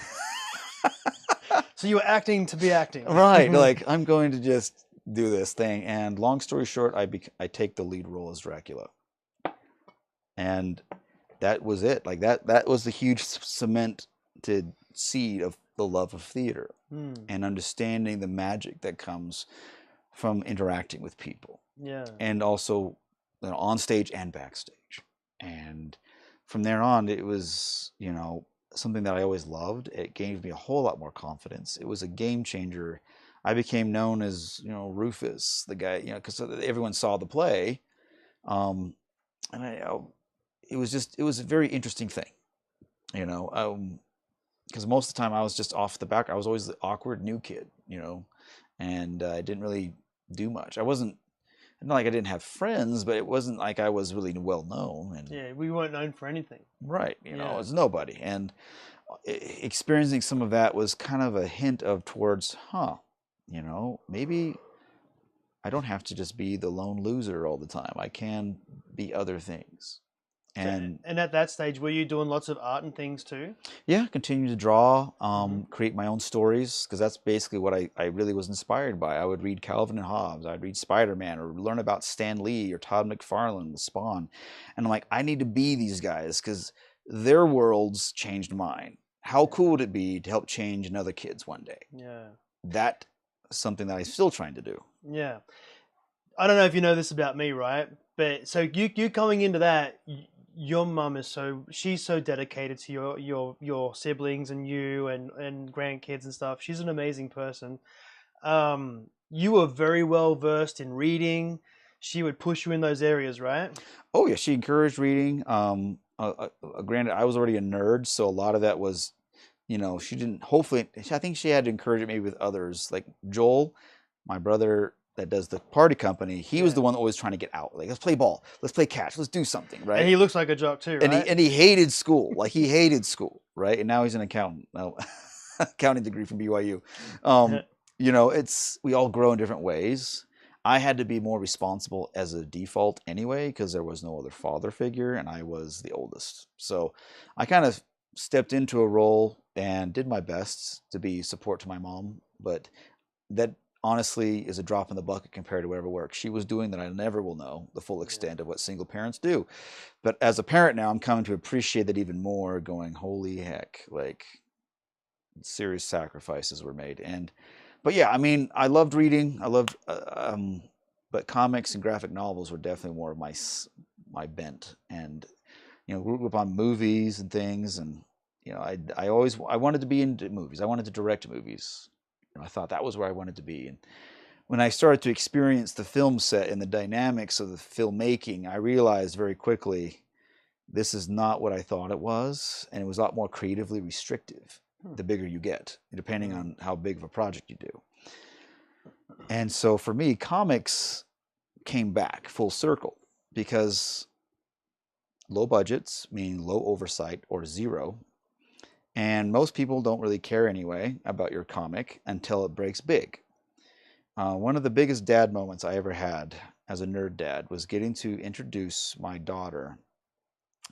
So you were acting to be acting. Right. Like, I'm going to just do this thing. And long story short, I take the lead role as Dracula. And that was it. Like that was the huge cemented seed of the love of theater and understanding the magic that comes from interacting with people. Yeah. And also, you know, on stage and backstage. And from there on, it was, you know, something that I always loved. It gave me a whole lot more confidence. It was a game changer. I became known as, you know, Rufus, the guy, you know, because everyone saw the play. And it was a very interesting thing, you know, because most of the time I was just off the back. I was always the awkward new kid, you know, and I didn't really do much. Not like I didn't have friends, but it wasn't like I was really well known. And yeah, we weren't known for anything. Right. You know, it's nobody. And experiencing some of that was kind of a hint towards, you know, maybe I don't have to just be the lone loser all the time. I can be other things. And at that stage, were you doing lots of art and things too? Yeah, continue to draw, create my own stories, because that's basically what I really was inspired by. I would read Calvin and Hobbes, I'd read Spider-Man, or learn about Stan Lee or Todd McFarlane, the Spawn. And I'm like, I need to be these guys because their worlds changed mine. How cool would it be to help change another kid's one day? Yeah. That's something that I'm still trying to do. Yeah. I don't know if you know this about me, right? But so you coming into that, your mum she's so dedicated to your siblings and you and grandkids and stuff. She's an amazing person. You were very well versed in reading. She would push you in those areas, right? Oh yeah, she encouraged reading. Granted, I was already a nerd, so a lot of that was, you know, she didn't. Hopefully, I think she had to encourage it maybe with others, like Joel, my brother that does the party company. He was the one always trying to get out. Like, let's play ball, let's play catch, let's do something, right? And he looks like a jock too, right? And he hated school. Like, he hated school, right? And now he's an accountant. No, accounting degree from BYU. You know, we all grow in different ways. I had to be more responsible as a default anyway, because there was no other father figure, and I was the oldest. So I kind of stepped into a role and did my best to be support to my mom, but that honestly is a drop in the bucket compared to whatever work she was doing that I never will know the full extent of what single parents do. But as a parent now, I'm coming to appreciate that even more, going, holy heck, like, serious sacrifices were made. But yeah, I mean, I loved reading. I loved, but comics and graphic novels were definitely more of my bent. And, you know, grew up on movies and things. And, you know, I wanted to be into movies. I wanted to direct movies. You know, I thought that was where I wanted to be. And when I started to experience the film set and the dynamics of the filmmaking, I realized very quickly this is not what I thought it was, and it was a lot more creatively restrictive the bigger you get, depending on how big of a project you do. And so for me, comics came back full circle because low budgets mean low oversight or zero. And most people don't really care anyway about your comic until it breaks big. One of the biggest dad moments I ever had as a nerd dad was getting to introduce my daughter,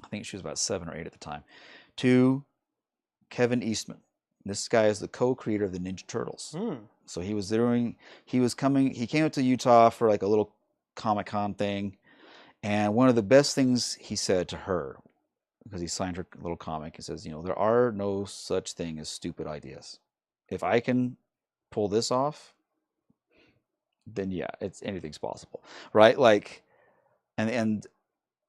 I think she was about 7 or 8 at the time, to Kevin Eastman. This guy is the co-creator of the Ninja Turtles. So he came up to Utah for like a little Comic-Con thing. And one of the best things he said to her, because he signed her little comic, he says, there are no such thing as stupid ideas. If I can pull this off, then yeah, anything's possible, right? Like, and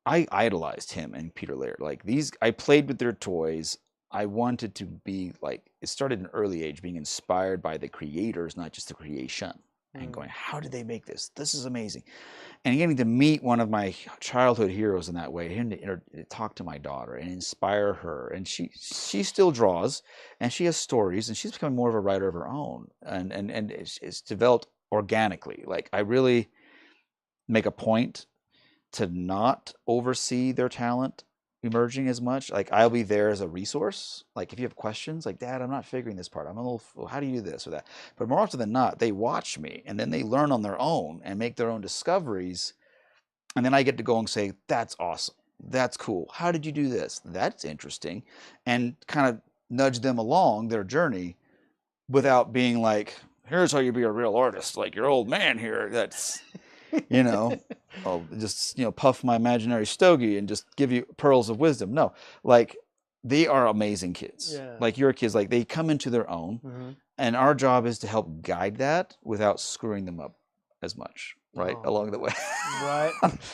I idolized him and Peter Laird. Like I played with their toys. I wanted to be like, it started at an early age, being inspired by the creators, not just the creation, and going, how did they make this? This is amazing. And getting to meet one of my childhood heroes in that way, him to talk to my daughter and inspire her. And she still draws, and she has stories, and she's becoming more of a writer of her own. And it's developed organically. Like I really make a point to not oversee their talent emerging as much. Like I'll be there as a resource. Like if you have questions, like, Dad, I'm not figuring this part. I'm a little, how do you do this or that? But more often than not, they watch me and then they learn on their own and make their own discoveries. And then I get to go and say, that's awesome. That's cool. How did you do this? That's interesting. And kind of nudge them along their journey without being like, here's how you be a real artist. Like your old man here. That's, I'll just, puff my imaginary stogie and just give you pearls of wisdom. No, like they are amazing kids. Yeah. Like your kids, like they come into their own, and our job is to help guide that without screwing them up as much, right? Along the way. Right.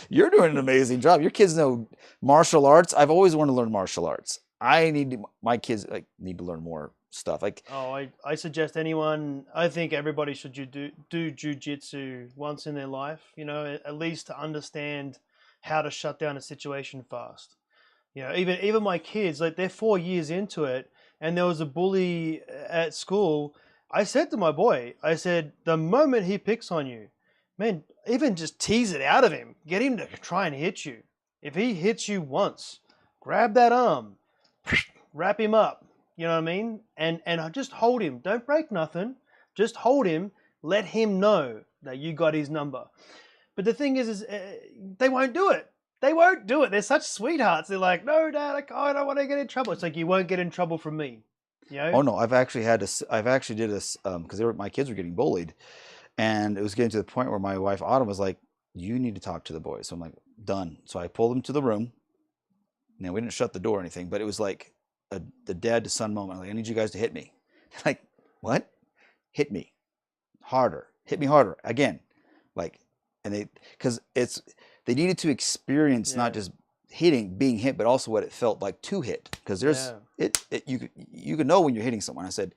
You're doing an amazing job. Your kids know martial arts. I've always wanted to learn martial arts. My kids need to learn more stuff. Like, I suggest anyone, I think everybody should do jiu-jitsu once in their life, at least to understand how to shut down a situation fast. Even my kids, like they're 4 years into it, and there was a bully at school. I said to my boy, I said, the moment he picks on you, man, even just tease it out of him. Get him to try and hit you. If he hits you once, grab that arm, wrap him up. You know what I mean? And just hold him. Don't break nothing. Just hold him. Let him know that you got his number. But the thing is they won't do it. They won't do it. They're such sweethearts. They're like, no, Dad, I don't want to get in trouble. It's like, you won't get in trouble from me. Oh no, I've actually did this because my kids were getting bullied, and it was getting to the point where my wife Autumn was like, you need to talk to the boys. So I'm like, done. So I pulled them to the room. Now we didn't shut the door or anything, but it was like the dad to son moment. Like, I need you guys to hit me. Like, what? Hit me harder. Hit me harder again. Like, and they needed to experience not just being hit, but also what it felt like to hit. Because you can know when you're hitting someone. I said,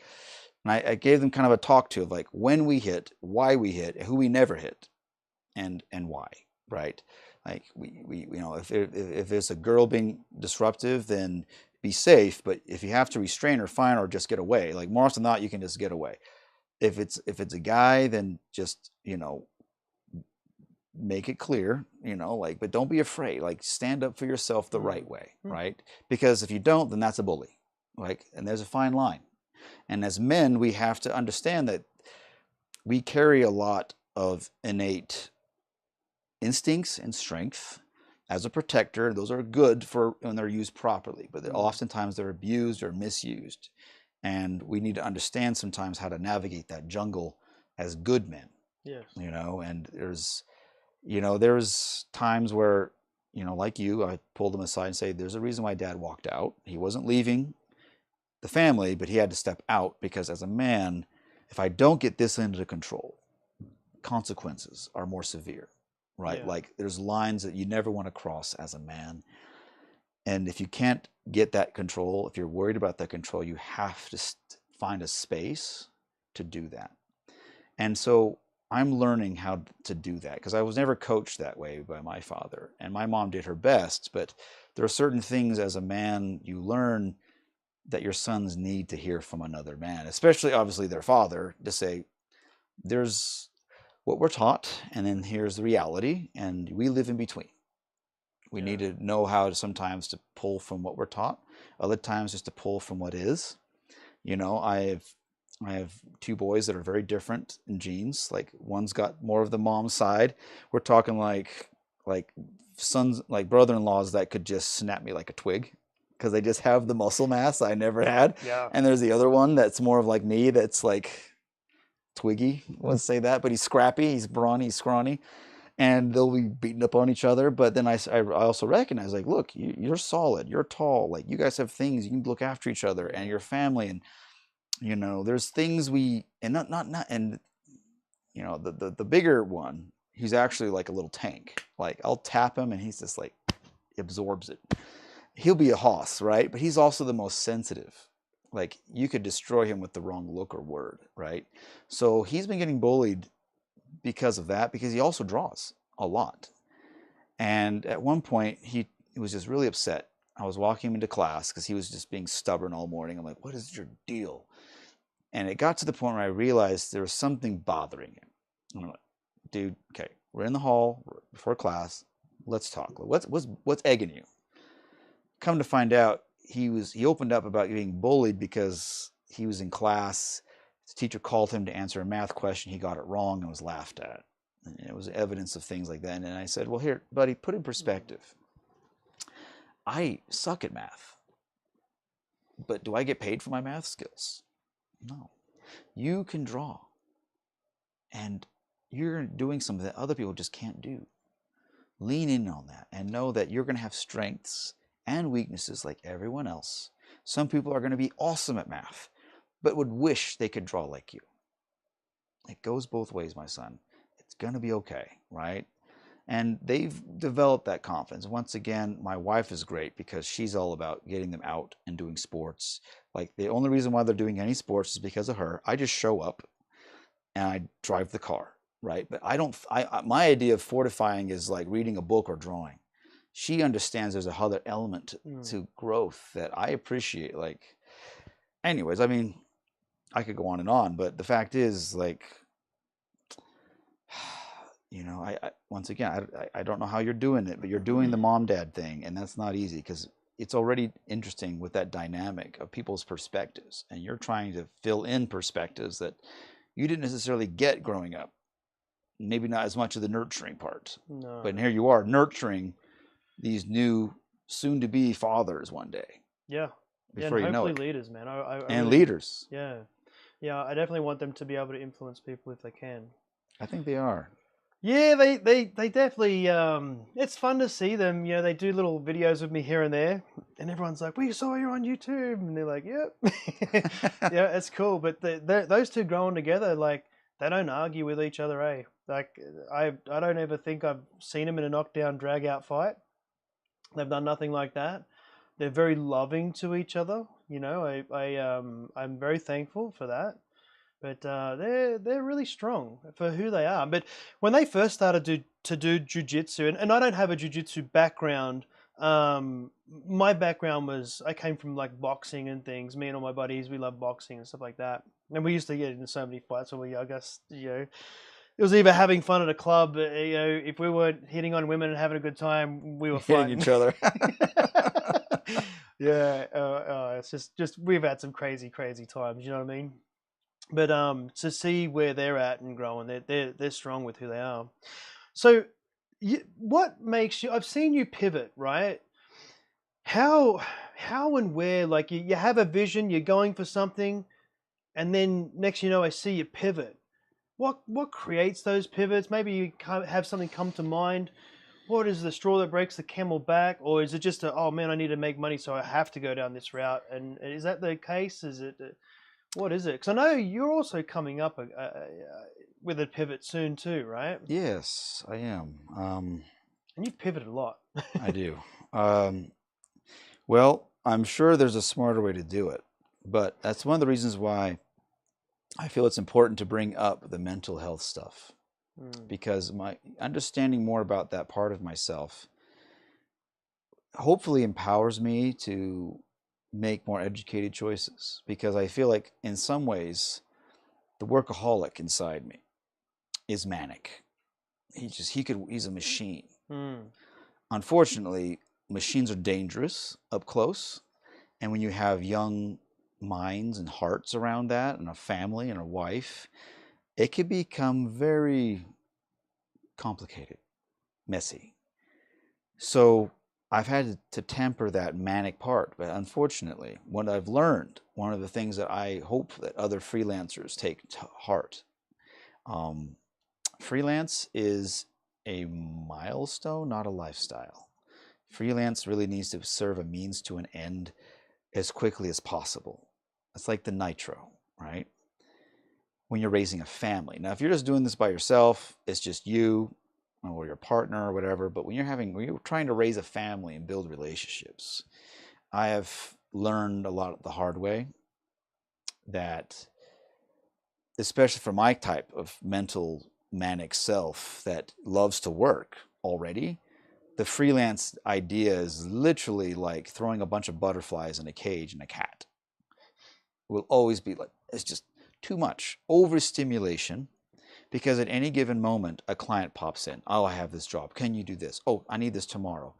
and I gave them kind of a talk to of like when we hit, why we hit, who we never hit, and why, right? Like we if it's a girl being disruptive, then be safe. But if you have to restrain or fine or just get away, like more often than not, you can just get away. If it's a guy, then just make it clear, but don't be afraid. Like stand up for yourself the right way, right? Because if you don't, then that's a bully. And there's a fine line. And as men, we have to understand that we carry a lot of innate instincts and strength as a protector. Those are good for when they're used properly, but oftentimes they're abused or misused. And we need to understand sometimes how to navigate that jungle as good men. Yes. And there's times where, like you, I pulled them aside and say, there's a reason why Dad walked out. He wasn't leaving the family, but he had to step out because as a man, if I don't get this under control, consequences are more severe, right? Yeah. Like there's lines that you never want to cross as a man. And if you can't get that control, if you're worried about that control, you have to find a space to do that. And so I'm learning how to do that because I was never coached that way by my father. And my mom did her best, but there are certain things as a man you learn that your sons need to hear from another man, especially obviously their father, to say, there's what we're taught, and then here's the reality, and we live in between. We need to know how to sometimes to pull from what we're taught, other times just to pull from what is. You know, I have two boys that are very different in genes. Like one's got more of the mom side. We're talking like sons, like brother-in-laws that could just snap me like a twig because they just have the muscle mass I never had. Yeah. And there's the other one that's more of like me, that's like twiggy, let's say that, but he's scrappy, he's brawny, he's scrawny, and they'll be beating up on each other. But then I also recognize, like, look, you're solid, you're tall, like you guys have things, you can look after each other and your family, and you know, there's things and not and you know, the bigger one, he's actually like a little tank. Like I'll tap him and he's just like absorbs it. He'll be a hoss, right? But he's also the most sensitive. Like you could destroy him with the wrong look or word, right? So he's been getting bullied because of that, because he also draws a lot. And at one point he was just really upset. I was walking him into class because he was just being stubborn all morning. I'm like, what is your deal? And it got to the point where I realized there was something bothering him. I'm like, dude, okay, we're in the hall before class. Let's talk. What's egging you? Come to find out, he opened up about being bullied because he was in class. His teacher called him to answer a math question. He got it wrong and was laughed at. And it was evidence of things like that. And I said, well, here, buddy, put in perspective. I suck at math, but do I get paid for my math skills? No. You can draw, and you're doing something that other people just can't do. Lean in on that and know that you're going to have strengths and weaknesses like everyone else. Some people are going to be awesome at math, but would wish they could draw like you. It goes both ways, my son. It's going to be okay, right? And they've developed that confidence. Once again, my wife is great because she's all about getting them out and doing sports. Like the only reason why they're doing any sports is because of her. I just show up and I drive the car, right? But my idea of fortifying is like reading a book or drawing. She understands there's another element to growth that I appreciate. Like, anyways, I mean, I could go on, but the fact is, like, you know, I once again, I don't know how you're doing it, but you're doing the mom-dad thing, and that's not easy because it's already interesting with that dynamic of people's perspectives, and you're trying to fill in perspectives that you didn't necessarily get growing up. Maybe not as much of the nurturing part, but here you are nurturing these new soon-to-be fathers one day. Yeah. Before and you know hopefully it. leaders, man. I And really, leaders. Yeah. Yeah, I definitely want them to be able to influence people if they can. I think they are. Yeah, they definitely. It's fun to see them. You know, they do little videos of me here and there, and everyone's like, "We saw you on YouTube," and they're like, "Yep." Yeah, it's cool. But those two growing together, like, they don't argue with each other, eh? Like, I don't ever think I've seen them in a knockdown, drag out fight. They've done nothing like that. They're very loving to each other. You know, I'm very thankful for that. But they're really strong for who they are. But when they first started to do jiu-jitsu, and I don't have a jiu-jitsu background. My background was, I came from like boxing and things. Me and all my buddies, we love boxing and stuff like that. And we used to get into so many fights when we were, I guess, you know, it was either having fun at a club, you know, if we weren't hitting on women and having a good time, we were fighting each other. Yeah, it's just we've had some crazy times, you know what I mean? But to see where they're at and growing, they're strong with who they are. So, what makes you? I've seen you pivot, right? How and where? Like you have a vision, you're going for something, and then next you know, I see you pivot. What creates those pivots? Maybe you have something come to mind. What is the straw that breaks the camel back, or is it just oh man, I need to make money, so I have to go down this route? And is that the case? Is it? What is it? Because I know you're also coming up with a pivot soon too, right? Yes, I am. And you've pivoted a lot. I do. Well, I'm sure there's a smarter way to do it, but that's one of the reasons why I feel it's important to bring up the mental health stuff, because my understanding more about that part of myself hopefully empowers me to make more educated choices, because I feel like in some ways the workaholic inside me is manic. He's a machine. Mm. Unfortunately, machines are dangerous up close, and when you have young minds and hearts around that, and a family and a wife, it can become very complicated, messy. So I've had to temper that manic part. But unfortunately, what I've learned, one of the things that I hope that other freelancers take to heart, um, freelance is a milestone, not a lifestyle. Freelance really needs to serve a means to an end as quickly as possible. It's like the nitro, right? When you're raising a family. Now, if you're just doing this by yourself, it's just you or your partner or whatever. But when you're trying to raise a family and build relationships, I have learned a lot the hard way that, especially for my type of mental manic self that loves to work already, the freelance idea is literally like throwing a bunch of butterflies in a cage and a cat. It will always be like, it's just too much overstimulation, because at any given moment a client pops in. Oh, I have this job. Can you do this? Oh, I need this tomorrow.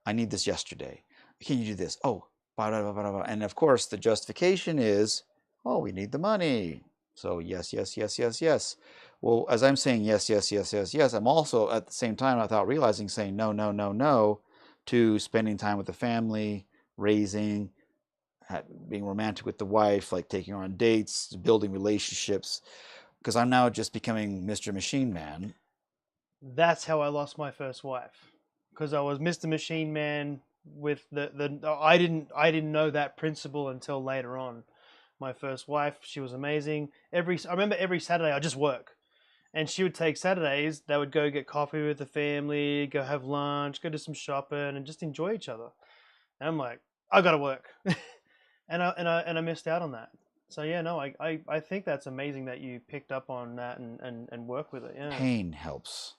I need this yesterday. Can you do this? Oh, blah, blah, blah, blah, blah. And of course the justification is, oh, we need the money. So yes, yes, yes, yes, yes. Well, as I'm saying yes, yes, yes, yes, yes, I'm also at the same time, without realizing, saying no, no, no, no to spending time with the family, raising, being romantic with the wife, like taking her on dates, building relationships, because I'm now just becoming Mr. Machine Man. That's how I lost my first wife, because I was Mr. Machine Man with the I didn't know that principle until later on. My first wife, she was amazing. I remember every Saturday I just work, and she would take Saturdays. They would go get coffee with the family, go have lunch, go do some shopping, and just enjoy each other. And I'm like, I gotta work, and I missed out on that. So yeah, no, I think that's amazing that you picked up on that and work with it. Yeah. Pain helps.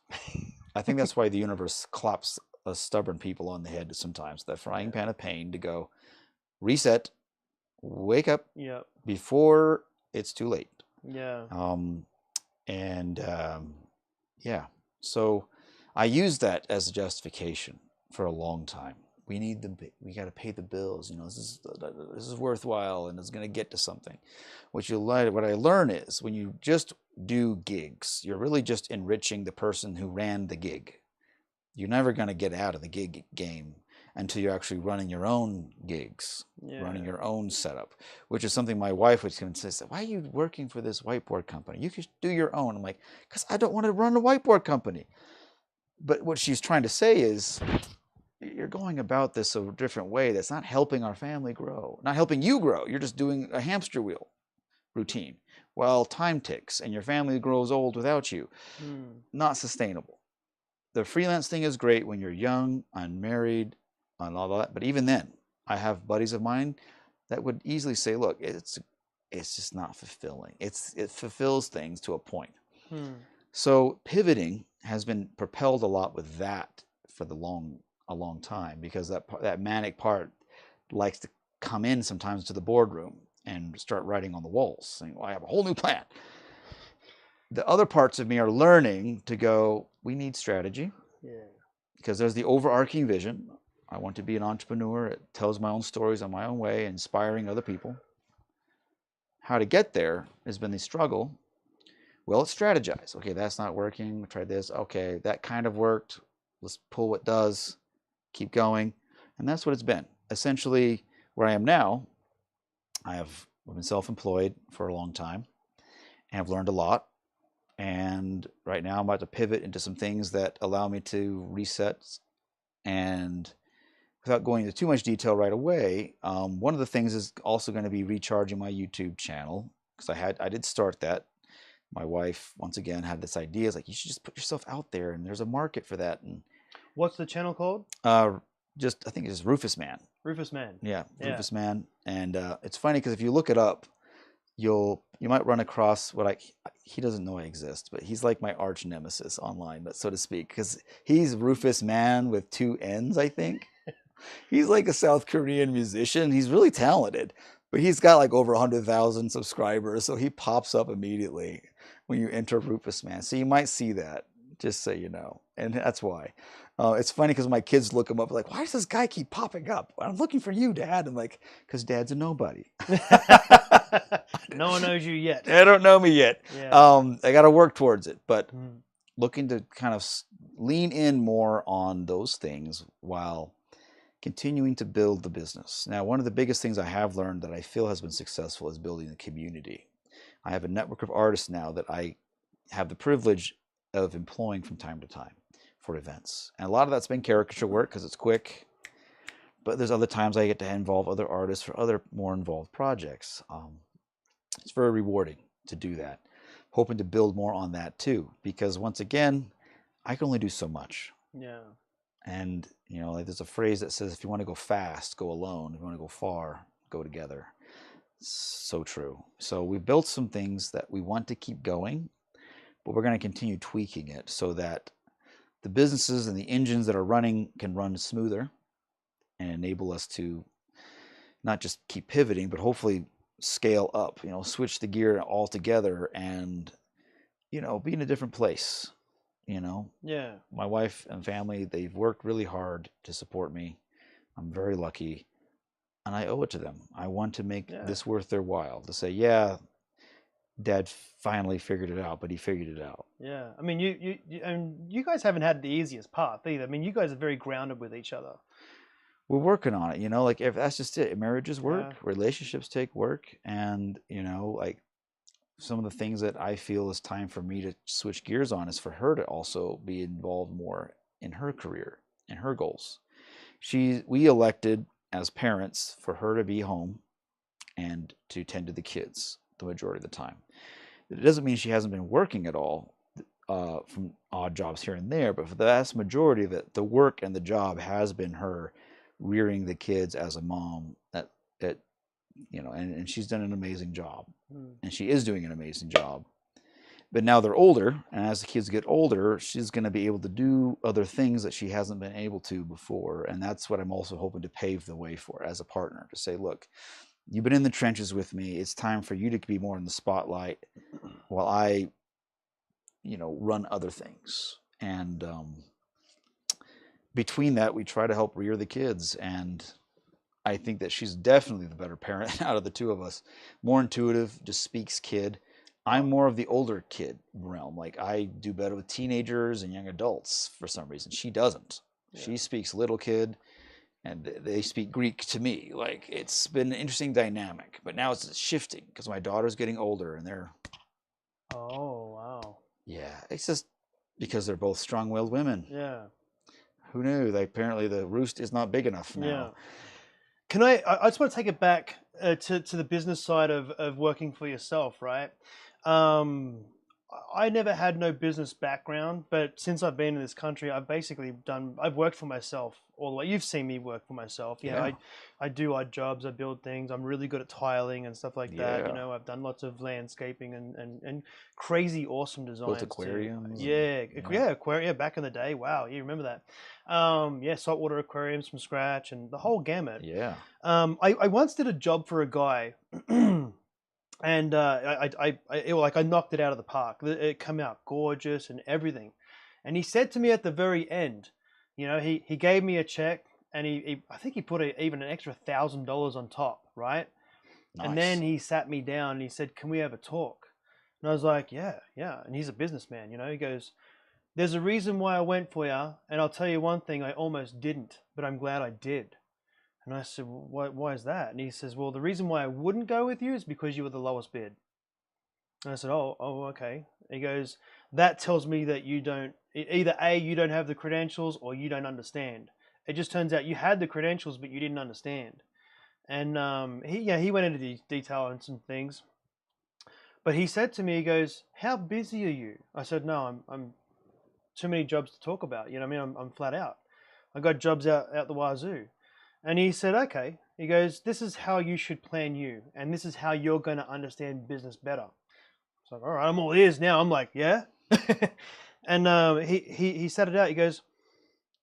I think that's why the universe claps stubborn people on the head sometimes, that frying pan of pain, to go reset, wake up Yeah. before it's too late. Yeah. Yeah. So I used that as a justification for a long time. We got to pay the bills. This is worthwhile, and it's going to get to something. What I learn is, when you just do gigs, you're really just enriching the person who ran the gig. You're never going to get out of the gig game until you're actually running your own gigs, running your own setup, which is something my wife would insist. Why are you working for this whiteboard company? You could do your own. I'm like, because I don't want to run a whiteboard company. But what she's trying to say is, you're going about this a different way that's not helping our family grow, not helping you grow. You're just doing a hamster wheel routine while time ticks and your family grows old without you. Not sustainable. The freelance thing is great when you're young, unmarried, and all that. But even then, I have buddies of mine that would easily say, look, it's just not fulfilling. It fulfills things to a point. So pivoting has been propelled a lot with that for a long time, because that manic part likes to come in sometimes to the boardroom and start writing on the walls, saying, well, I have a whole new plan. The other parts of me are learning to go, we need strategy. Yeah. Because there's the overarching vision. I want to be an entrepreneur. It tells my own stories on my own way, inspiring other people. How to get there has been the struggle. Well, let's strategize. Okay, that's not working. We tried this. Okay, that kind of worked. Let's pull what does. Keep going. And that's what it's been. Essentially, where I am now, I've been self-employed for a long time, and I've learned a lot. And right now I'm about to pivot into some things that allow me to reset. And without going into too much detail right away, one of the things is also going to be recharging my YouTube channel, because I did start that. My wife, once again, had this idea. It's like, you should just put yourself out there, and there's a market for that. And What's the channel called? I think it's Rufus Man. Rufus Man. Yeah, Rufus Man. And it's funny because if you look it up, you might run across he doesn't know I exist, but he's like my arch nemesis online, but so to speak, because he's Rufus Man with 2 N's, I think. He's like a South Korean musician. He's really talented, but he's got like over 100,000 subscribers, so he pops up immediately when you enter Rufus, man. So you might see that, just so you know, and that's why. It's funny because my kids look him up like, why does this guy keep popping up? I'm looking for you, Dad. I'm like, because Dad's a nobody. No one knows you yet. They don't know me yet. Yeah. I got to work towards it, but Mm. looking to kind of lean in more on those things while continuing to build the business. Now, one of the biggest things I have learned that I feel has been successful is building a community. I have a network of artists now that I have the privilege of employing from time to time for events. And a lot of that's been caricature work because it's quick, but there's other times I get to involve other artists for other more involved projects. It's very rewarding to do that. Hoping to build more on that too, because once again, I can only do so much. Yeah. And, you know, like there's a phrase that says, if you want to go fast, go alone. If you want to go far, go together. So true. So we've built some things that we want to keep going, but we're going to continue tweaking it so that the businesses and the engines that are running can run smoother and enable us to not just keep pivoting, but hopefully scale up, you know, switch the gear altogether and, you know, be in a different place. You know, Yeah. my wife and family, they've worked really hard to support me. I'm very lucky, and I owe it to them. I want to make this worth their while to say, yeah, Dad finally figured it out, but he figured it out. Yeah. I mean, you guys haven't had the easiest path either. I mean, you guys are very grounded with each other. We're working on it, you know, like if that's just it. Marriages work, Yeah. relationships take work, and, you know, like some of the things that I feel is time for me to switch gears on is for her to also be involved more in her career and her goals. We elected as parents for her to be home and to tend to the kids the majority of the time. It doesn't mean she hasn't been working at all from odd jobs here and there, but for the vast majority of it, the work and the job has been her rearing the kids as a mom that you know, and she's done an amazing job. And she is doing an amazing job. But now they're older, and as the kids get older, she's going to be able to do other things that she hasn't been able to before. And that's what I'm also hoping to pave the way for as a partner, to say, look, you've been in the trenches with me. It's time for you to be more in the spotlight while I, you know, run other things. And between that, we try to help rear the kids. And I think that she's definitely the better parent out of the two of us. More intuitive, just speaks kid. I'm more of the older kid realm. Like I do better with teenagers and young adults for some reason. She doesn't. Yeah. She speaks little kid, and they speak Greek to me. Like it's been an interesting dynamic, but now it's shifting because my daughter's getting older and they're. Oh, wow. Yeah, it's just because they're both strong-willed women. Yeah. Who knew? Like apparently the roost is not big enough now. Yeah. Can I just want to take it back to the business side of working for yourself, right? I never had no business background, but since I've been in this country, I've worked for myself all the way. You've seen me work for myself. You know, I do odd jobs, I build things. I'm really good at tiling and stuff like that. You know, I've done lots of landscaping and crazy awesome designs. Built aquariums. Aquarium back in the day. Wow, you remember that? Saltwater aquariums from scratch and the whole gamut. Yeah. I once did a job for a guy. And I knocked it out of the park. It came out gorgeous and everything. And he said to me at the very end, you know, he gave me a check, and I think he put even an extra $1,000 on top, right? Nice. And then he sat me down and he said, "Can we have a talk?" And I was like, "Yeah." And he's a businessman, you know. He goes, "There's a reason why I went for you, and I'll tell you one thing: I almost didn't, but I'm glad I did." And I said, well, why is that? And he says, well, the reason why I wouldn't go with you is because you were the lowest bid. And I said, oh, okay. He goes, that tells me that you don't, either A, you don't have the credentials, or you don't understand. It just turns out you had the credentials, but you didn't understand. And he went into detail on some things. But he said to me, he goes, how busy are you? I said, no, I'm too many jobs to talk about. You know what I mean? I'm flat out. I got jobs out the wazoo. And he said, okay. He goes, this is how you should plan you. And this is how you're going to understand business better. It's like, all right, I'm all ears now. I'm like, yeah. And he sat it out. He goes,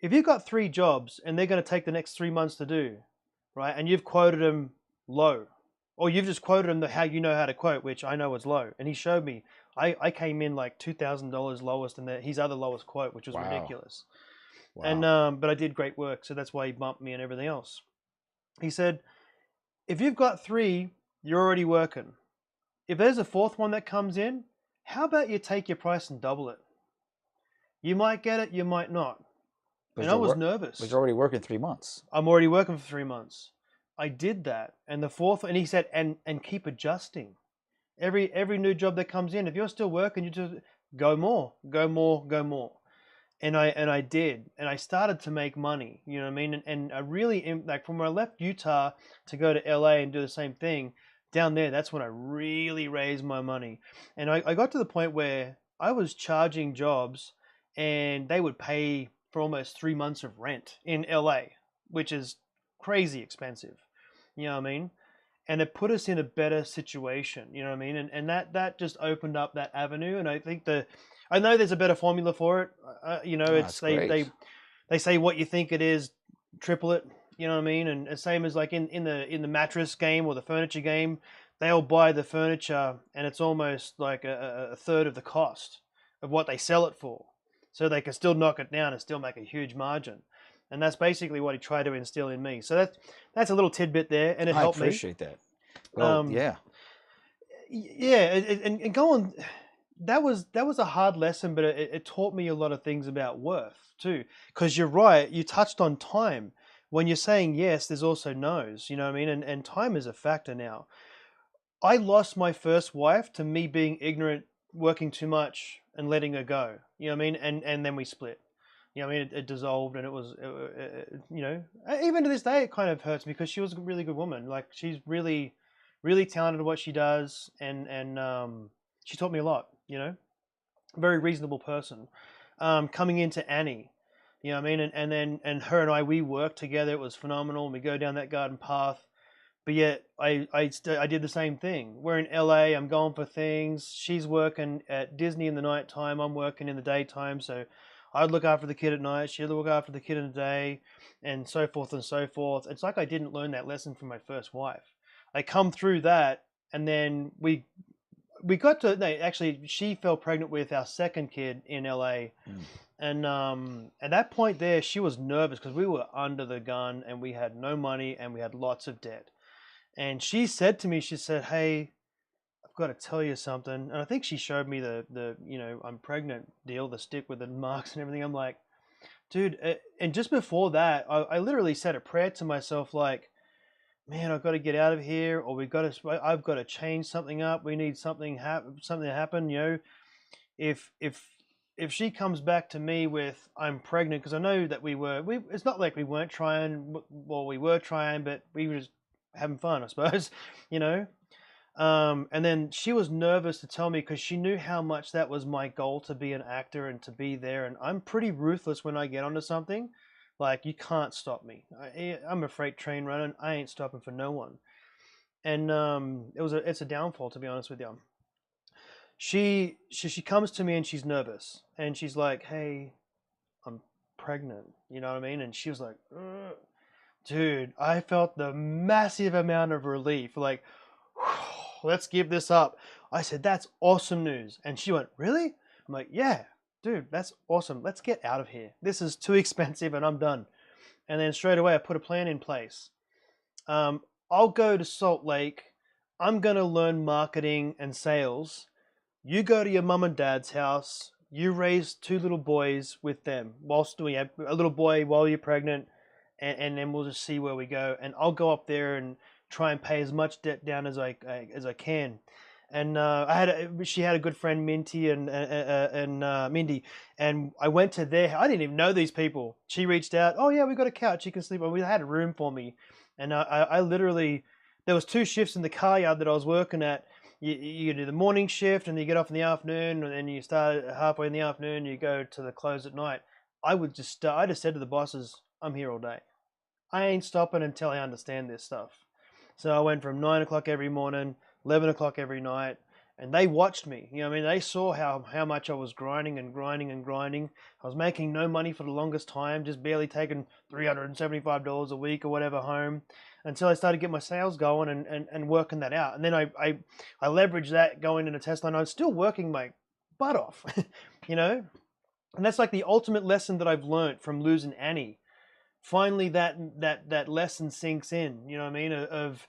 if you've got 3 jobs and they're going to take the next 3 months to do, right? And you've quoted them low, or you've just quoted them how you know how to quote, which I know is low. And he showed me, I came in like $2,000 lowest than his other lowest quote, which was Wow. ridiculous. Wow. And but I did great work, so that's why he bumped me and everything else. He said, if you've got 3, you're already working. If there's a 4th one that comes in, how about you take your price and double it? You might get it, you might not. But And I was nervous. But you're already working 3 months. I'm already working for 3 months. I did that, and the 4th, and he said, and keep adjusting. Every new job that comes in, if you're still working, you just go more, go more, go more. And I did, and I started to make money. You know what I mean? And I really, like, from when I left Utah to go to LA and do the same thing down there, that's when I really raised my money. And I got to the point where I was charging jobs, and they would pay for almost 3 months of rent in LA, which is crazy expensive. You know what I mean? And it put us in a better situation. You know what I mean? And that just opened up that avenue. And I think I know there's a better formula for it. You know, it's they say what you think it is, triple it. You know what I mean? And the same as like in the mattress game or the furniture game, they'll buy the furniture and it's almost like a third of the cost of what they sell it for, so they can still knock it down and still make a huge margin. And that's basically what he tried to instill in me. So that's a little tidbit there, and it helped me. I appreciate that. Well, yeah. Yeah, and go on. That was a hard lesson, but it taught me a lot of things about worth too. Because you're right, you touched on time. When you're saying yes, there's also no's. You know what I mean? And time is a factor now. I lost my first wife to me being ignorant, working too much, and letting her go. You know what I mean? And then we split. You know what I mean? It dissolved, and it was, you know, even to this day, it kind of hurts me because she was a really good woman. Like, she's really, really talented at what she does, and she taught me a lot, you know? Very reasonable person. Coming into Annie, you know what I mean? And her and I, we worked together. It was phenomenal. And we go down that garden path. But yet, I did the same thing. We're in LA. I'm going for things. She's working at Disney in the nighttime. I'm working in the daytime. So I'd look after the kid at night. She'd look after the kid in the day, and so forth and so forth. It's like I didn't learn that lesson from my first wife. I come through that, and then we got to. No, actually, she fell pregnant with our second kid in LA. And at that point there, she was nervous because we were under the gun and we had no money and we had lots of debt. And she said to me, she said, "Hey, I've got to tell you something." And I think she showed me the you know, I'm pregnant deal, the stick with the marks and everything. I'm like, dude. And just before that, I literally said a prayer to myself, like, man, I've got to get out of here, or I've got to change something up. We need something to happen. You know, if she comes back to me with I'm pregnant, because I know that it's not like we weren't trying. Well, we were trying, but we were just having fun, I suppose. You know. And then she was nervous to tell me because she knew how much that was my goal, to be an actor and to be there. And I'm pretty ruthless when I get onto something. Like, you can't stop me. I'm a freight train running. I ain't stopping for no one. And it's a downfall, to be honest with you. She comes to me and she's nervous and she's like, "Hey, I'm pregnant." You know what I mean? And she was like, "Ugh." Dude, I felt the massive amount of relief. Like, let's give this up. I said, "That's awesome news." And she went, "Really?" I'm like, "Yeah, dude, that's awesome. Let's get out of here. This is too expensive and I'm done." And then straight away, I put a plan in place. I'll go to Salt Lake. I'm going to learn marketing and sales. You go to your mum and dad's house. You raise 2 little boys with them whilst we have a little boy while you're pregnant. And then we'll just see where we go. And I'll go up there and try and pay as much debt down as I can. And she had a good friend, Minty and Mindy, and I went to I didn't even know these people. She reached out. "Oh yeah, we got a couch. You can sleep." We had a room for me, and I literally, there was 2 shifts in the car yard that I was working at. You do the morning shift, and you get off in the afternoon, and then you start halfway in the afternoon. You go to the close at night. I just said to the bosses, "I'm here all day. I ain't stopping until I understand this stuff." So I went from 9 o'clock every morning, 11 o'clock every night, and they watched me. You know what I mean? They saw how much I was grinding and grinding and grinding. I was making no money for the longest time, just barely taking $375 a week or whatever home, until I started getting my sales going and working that out. And then I leveraged that going into Tesla, and I was still working my butt off, you know? And that's like the ultimate lesson that I've learned from losing Annie. Finally, that lesson sinks in, you know what I mean? Of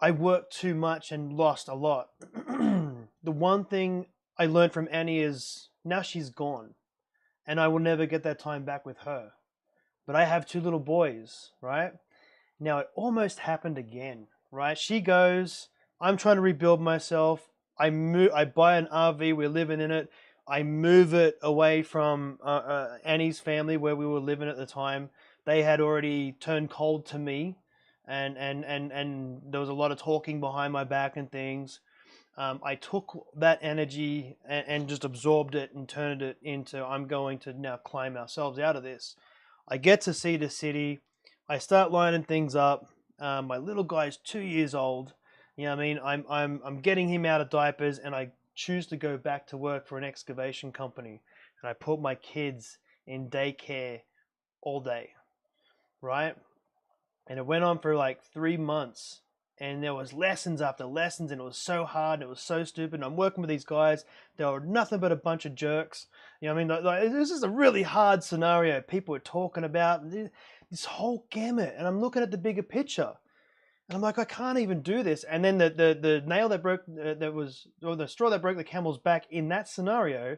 I worked too much and lost a lot. The one thing I learned from Annie is now she's gone, and I will never get that time back with her. But I have 2 little boys, right? Now it almost happened again, right? She goes, I'm trying to rebuild myself. I buy an RV, we're living in it. I move it away from Annie's family where we were living at the time. They had already turned cold to me, and there was a lot of talking behind my back and things. I took that energy and just absorbed it and turned it into, I'm going to now climb ourselves out of this. I get to see the city. I start lining things up. My little guy's 2 years old. You know what I mean? I'm getting him out of diapers, and I choose to go back to work for an excavation company. And I put my kids in daycare all day, right? And it went on for like 3 months. And there was lessons after lessons, and it was so hard, and it was so stupid. And I'm working with these guys. They were nothing but a bunch of jerks. You know what I mean? Like, this is a really hard scenario people were talking about. This whole gamut. And I'm looking at the bigger picture. And I'm like, I can't even do this. And then the nail that broke, or the straw that broke the camel's back in that scenario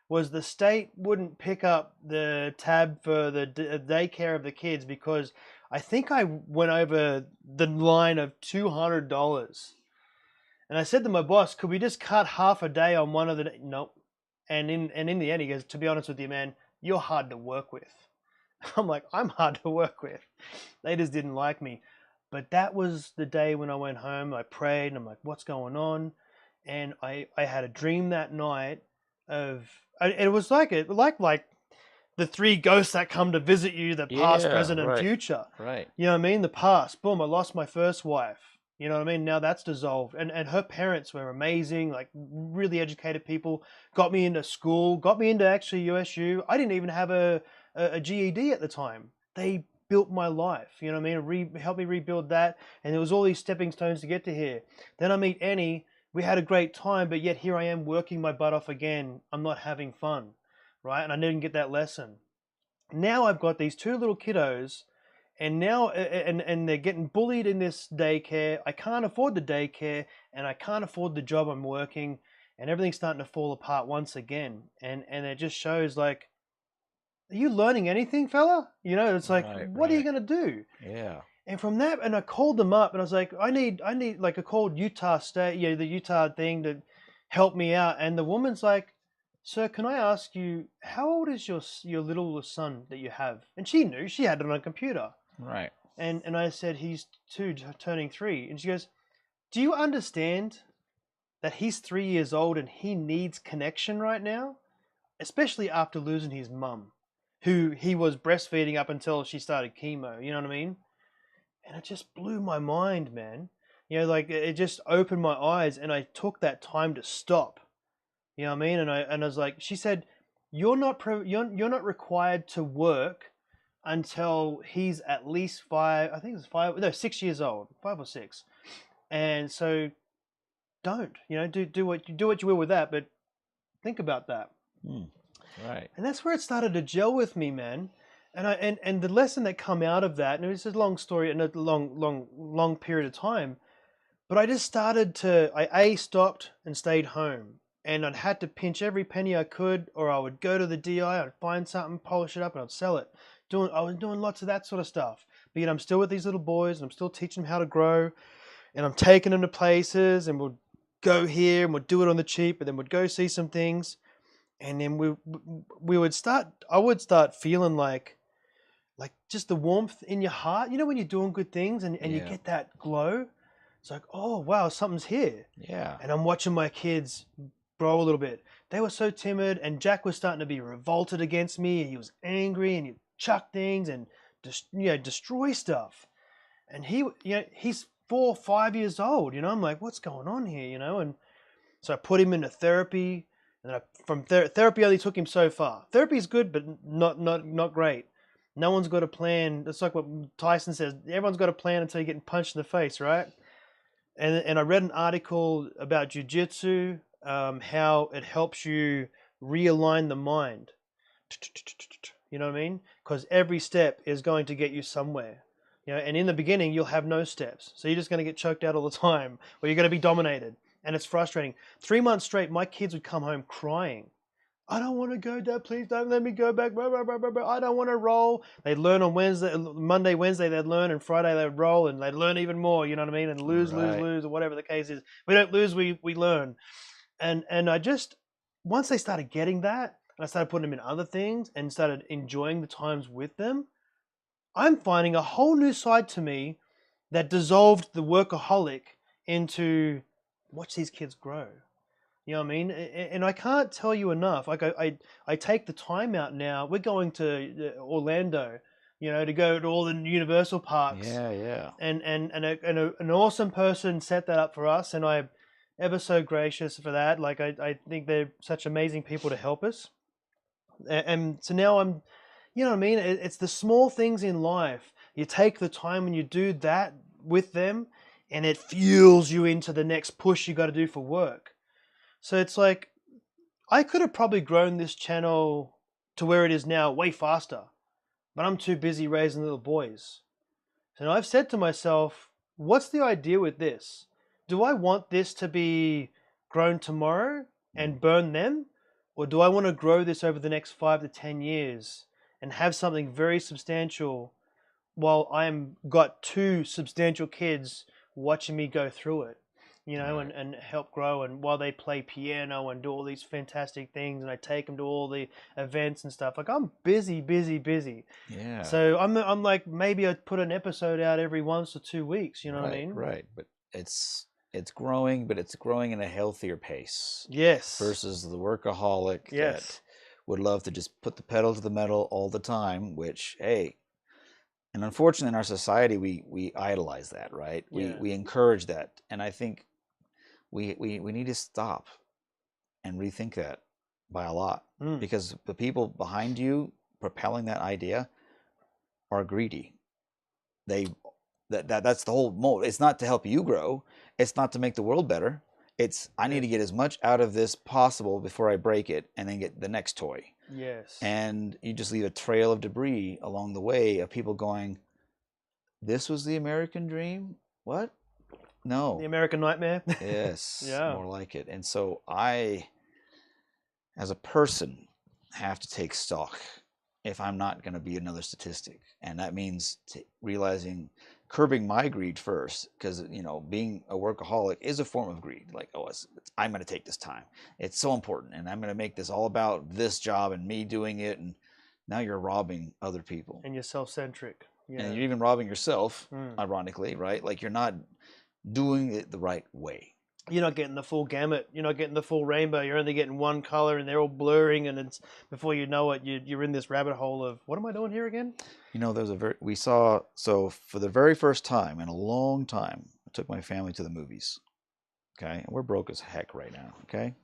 was the state wouldn't pick up the tab for the daycare of the kids, because I think I went over the line of $200. And I said to my boss, could we just cut half a day on one of the... Nope. And in the end, he goes, to be honest with you, man, you're hard to work with. I'm like, I'm hard to work with. They just didn't like me. But that was the day when I went home. I prayed, and I'm like, what's going on? And I had a dream that night of... It was like the 3 ghosts that come to visit you, the past, present, and future. Right. You know what I mean? The past, boom, I lost my first wife. You know what I mean? Now that's dissolved. And her parents were amazing, like really educated people, got me into school, got me into actually USU. I didn't even have a GED at the time. They built my life, you know what I mean? Helped me rebuild that. And there was all these stepping stones to get to here. Then I meet Annie. We had a great time, but yet here I am working my butt off again. I'm not having fun, right? And I didn't get that lesson. Now I've got these 2 little kiddos, and now and they're getting bullied in this daycare. I can't afford the daycare, and I can't afford the job I'm working, and everything's starting to fall apart once again. And it just shows, like, are you learning anything, fella? You know, it's like, what are you gonna do? Yeah. And from that, and I called them up, and I was like, I need like, I called Utah State, the Utah thing to help me out. And the woman's like, sir, can I ask you, how old is your little son that you have? And she knew, she had it on a computer. Right. And I said, he's 2, turning 3. And she goes, do you understand that he's 3 years old and he needs connection right now? Especially after losing his mum, who he was breastfeeding up until she started chemo, you know what I mean? And it just blew my mind, man. You know, like, it just opened my eyes, and I took that time to stop. You know what I mean? And I was like, she said, you're not required to work until he's at least 5. I think it's 6 years old, 5 or 6. And so, don't, do what you will with that, but think about that. Right. And that's where it started to gel with me, man. And the lesson that come out of that, and it's a long story and a long period of time, but I just started to, I stopped and stayed home, and I'd had to pinch every penny I could, or I would go to the DI, I'd find something, polish it up, and I'd sell it. I was doing lots of that sort of stuff. But yet I'm still with these little boys, and I'm still teaching them how to grow, and I'm taking them to places, and we'll go here, and we'll do it on the cheap, and then we'd go see some things, and then I would start feeling like just the warmth in your heart, when you're doing good things and you get that glow. It's like, oh wow, something's here. Yeah. And I'm watching my kids grow a little bit. They were so timid, and Jack was starting to be revolted against me. He was angry, and he'd chuck things and destroy stuff. And he's 4 or 5 years old. I'm like, what's going on here? And So I put him into therapy, and therapy only took him so far. Therapy is good, but not great. No one's got a plan. It's like what Tyson says. Everyone's got a plan until you're getting punched in the face, right? And I read an article about jujitsu, how it helps you realign the mind. You know what I mean? Because every step is going to get you somewhere. And in the beginning you'll have no steps, so you're just going to get choked out all the time, or you're going to be dominated, and it's frustrating. 3 months straight, my kids would come home crying. I don't want to go, Dad. Please don't let me go back. Blah, blah, blah, blah, blah. I don't want to roll. They'd learn on Monday, Wednesday they'd learn, and Friday they'd roll, and they'd learn even more. You know what I mean? And lose, or whatever the case is. We don't lose, we learn. And I just, once they started getting that, and I started putting them in other things and started enjoying the times with them, I'm finding a whole new side to me that dissolved the workaholic into watch these kids grow. You know what I mean? And I can't tell you enough. Like I take the time out now. We're going to Orlando, to go to all the Universal parks. Yeah. And an awesome person set that up for us, and I'm ever so gracious for that. Like I think they're such amazing people to help us. And so now I'm, you know what I mean? It's the small things in life. You take the time and you do that with them, and it fuels you into the next push you got to do for work. So it's like, I could have probably grown this channel to where it is now way faster, but I'm too busy raising little boys. So I've said to myself, what's the idea with this? Do I want this to be grown tomorrow and burn them? Or do I want to grow this over the next 5 to 10 years and have something very substantial while I'm got 2 substantial kids watching me go through it? And help grow, and while they play piano and do all these fantastic things, and I take them to all the events and stuff. Like, I'm busy. Yeah. So I'm like, maybe I'd put an episode out every 1 to 2 weeks. You know what I mean? Right. But it's growing, but it's growing in a healthier pace. Yes. Versus the workaholic that would love to just put the pedal to the metal all the time. Which, hey. And unfortunately, in our society, we idolize that, right? We encourage that, and I think we need to stop and rethink that by a lot, because the people behind you propelling that idea are greedy. That's the whole mode. It's not to help you grow. It's not to make the world better. It's I need to get as much out of this possible before I break it, and then get the next toy. Yes. And you just leave a trail of debris along the way of people going, this was the American dream? What? No. The American nightmare? Yes. Yeah. More like it. And so I, as a person, have to take stock if I'm not going to be another statistic. And that means curbing my greed first, because, being a workaholic is a form of greed. Like, I'm going to take this time. It's so important, and I'm going to make this all about this job and me doing it. And now you're robbing other people. And you're self-centric. Yeah. And you're even robbing yourself, ironically, right? Like, you're not doing it the right way. You're not getting the full gamut. You're not getting the full rainbow. You're only getting one color, and they're all blurring. And it's before you know it, you're in this rabbit hole of, what am I doing here again? So for the very first time in a long time, I took my family to the movies. Okay, and we're broke as heck right now. Okay,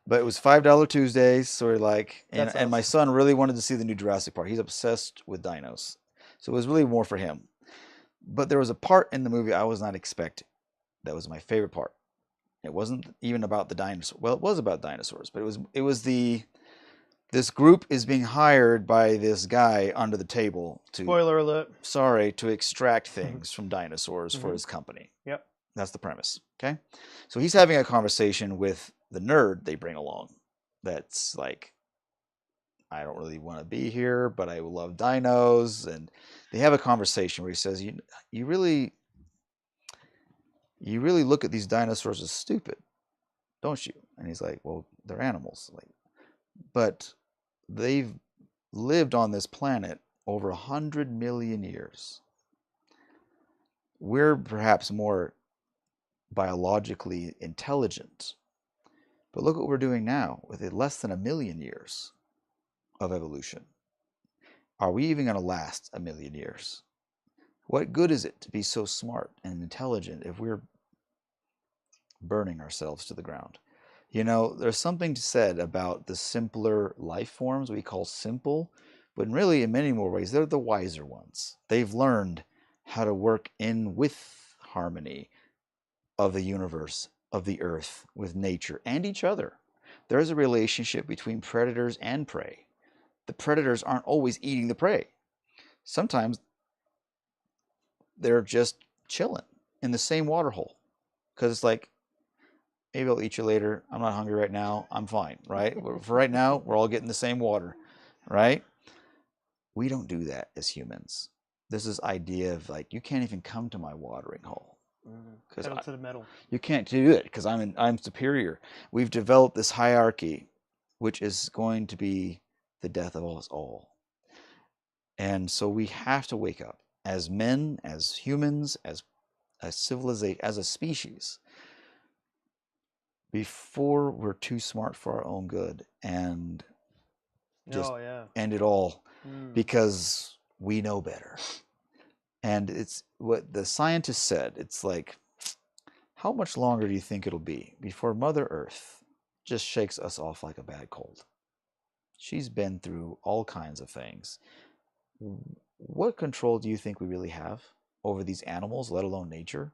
but it was $5 Tuesdays, so we're like, and my son really wanted to see the new Jurassic Park. He's obsessed with dinos. So it was really more for him. But there was a part in the movie I was not expecting. That was my favorite part. It wasn't even about the dinosaurs. Well, it was about dinosaurs, but it was this group is being hired by this guy under the table to, spoiler alert, to extract things from dinosaurs for his company. Yep. That's the premise. Okay. So he's having a conversation with the nerd they bring along. That's like, I don't really want to be here, but I love dinos. And they have a conversation where he says, you really look at these dinosaurs as stupid, don't you? And he's like, well, they're animals. But they've lived on this planet over 100 million years. We're perhaps more biologically intelligent. But look what we're doing now with less than 1 million years of evolution. Are we even going to last 1 million years? What good is it to be so smart and intelligent if we're burning ourselves to the ground? You know, there's something said about the simpler life forms we call simple, but really, in many more ways, they're the wiser ones. They've learned how to work in with harmony of the universe, of the earth, with nature, and each other. There is a relationship between predators and prey. The predators aren't always eating the prey. Sometimes they're just chilling in the same water hole because it's like, maybe I'll eat you later. I'm not hungry right now. I'm fine, right? For right now, we're all getting the same water, right? We don't do that as humans. There's this idea of like, you can't even come to my watering hole because Pedal to the metal. you can't do it because I'm superior. We've developed this hierarchy, which is going to be the death of us all. And so we have to wake up as men, as humans, as a civilization, as a species, before we're too smart for our own good and just end it all because we know better. And it's what the scientists said. It's like, how much longer do you think it'll be before Mother Earth just shakes us off like a bad cold? She's been through all kinds of things. What control do you think we really have over these animals, let alone nature?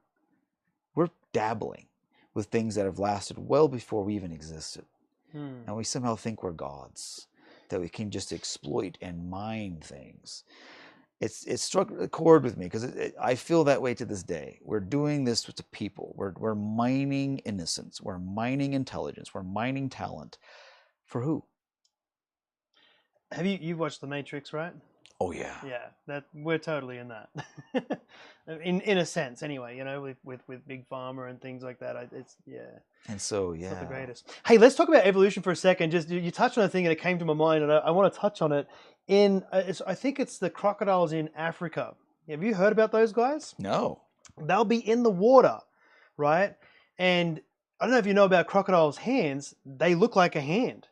We're dabbling with things that have lasted well before we even existed. And we somehow think we're gods, that we can just exploit and mine things. It's struck a chord with me because I feel that way to this day. We're doing this to people. We're mining innocence. We're mining intelligence. We're mining talent. For who? Have you watched The Matrix, right? Oh yeah. Yeah, that we're totally in that. in a sense, anyway. You know, with big pharma and things like that. It's And so it's not the greatest. Hey, let's talk about evolution for a second. Just you touched on a thing and it came to my mind, and I want to touch on it. I think it's the crocodiles in Africa. Have you heard about those guys? No. They'll be in the water, right? And I don't know if you know about crocodiles' hands. They look like a hand.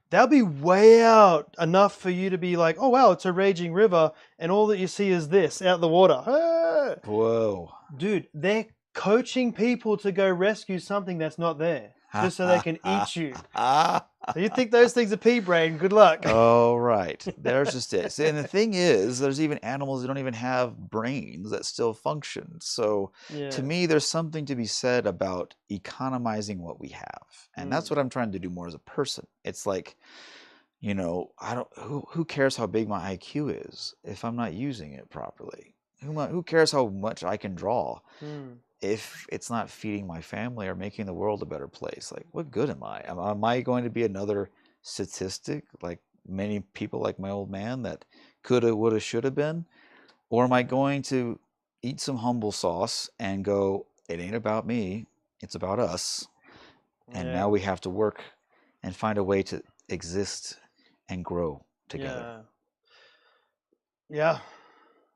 They'll be way out enough for you to be like, oh, wow, it's a raging river, and all that you see is this out the water. Ah! Whoa. Dude, they're coaching people to go rescue something that's not there, just so they can eat you. So you think those things are pea brain, good luck. Oh, right. There's just it. See, and the thing is, there's even animals that don't even have brains that still function. So to me, there's something to be said about economizing what we have. And that's what I'm trying to do more as a person. It's like, you know, who cares how big my IQ is if I'm not using it properly? Who cares how much I can draw if it's not feeding my family or making the world a better place? Like, what good am I? Am I going to be another statistic like many people like my old man that coulda, woulda, shoulda been? Or am I going to eat some humble sauce and go, it ain't about me, it's about us. And now we have to work and find a way to exist and grow together. Yeah.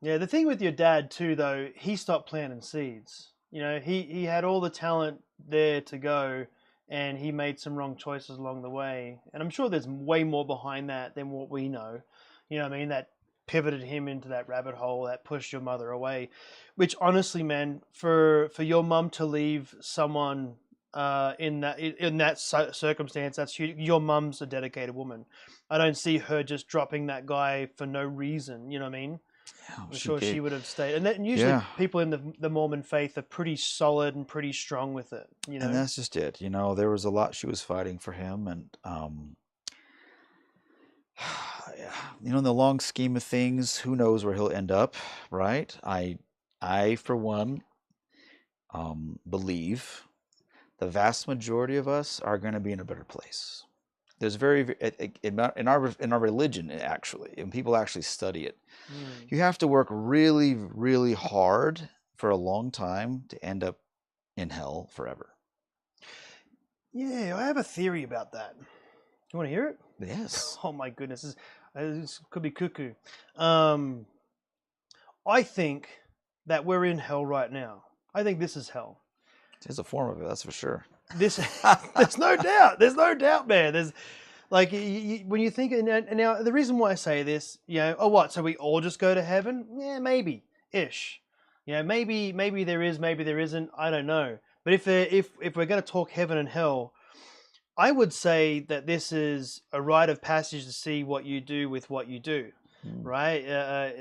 The thing with your dad too, though, he stopped planting seeds. You know, he had all the talent there to go, and he made some wrong choices along the way. And I'm sure there's way more behind that than what we know. You know what I mean? That pivoted him into that rabbit hole, that pushed your mother away. Which honestly, man, for your mum to leave someone in that circumstance, that's huge. Your mum's a dedicated woman. I don't see her just dropping that guy for no reason. You know what I mean? Yeah, I'm sure she would have stayed. And usually people in the Mormon faith are pretty solid and pretty strong with it. You know? And that's just it. You know, there was a lot she was fighting for him. And, you know, in the long scheme of things, who knows where he'll end up, right? I for one, believe the vast majority of us are going to be in a better place. There's in our religion, actually, and people actually study it. You have to work really, really hard for a long time to end up in hell forever. Yeah, I have a theory about that. You want to hear it? Yes. Oh my goodness, this could be cuckoo. I think that we're in hell right now. I think this is hell. It's a form of it, that's for sure. There's no doubt. There's no doubt, man. There's like when you think, and now the reason why I say this, you know, oh what? So we all just go to heaven? Yeah, maybe ish. You know, maybe there is, maybe there isn't. I don't know. But if we're going to talk heaven and hell, I would say that this is a rite of passage to see what you do with what you do, Mm. right?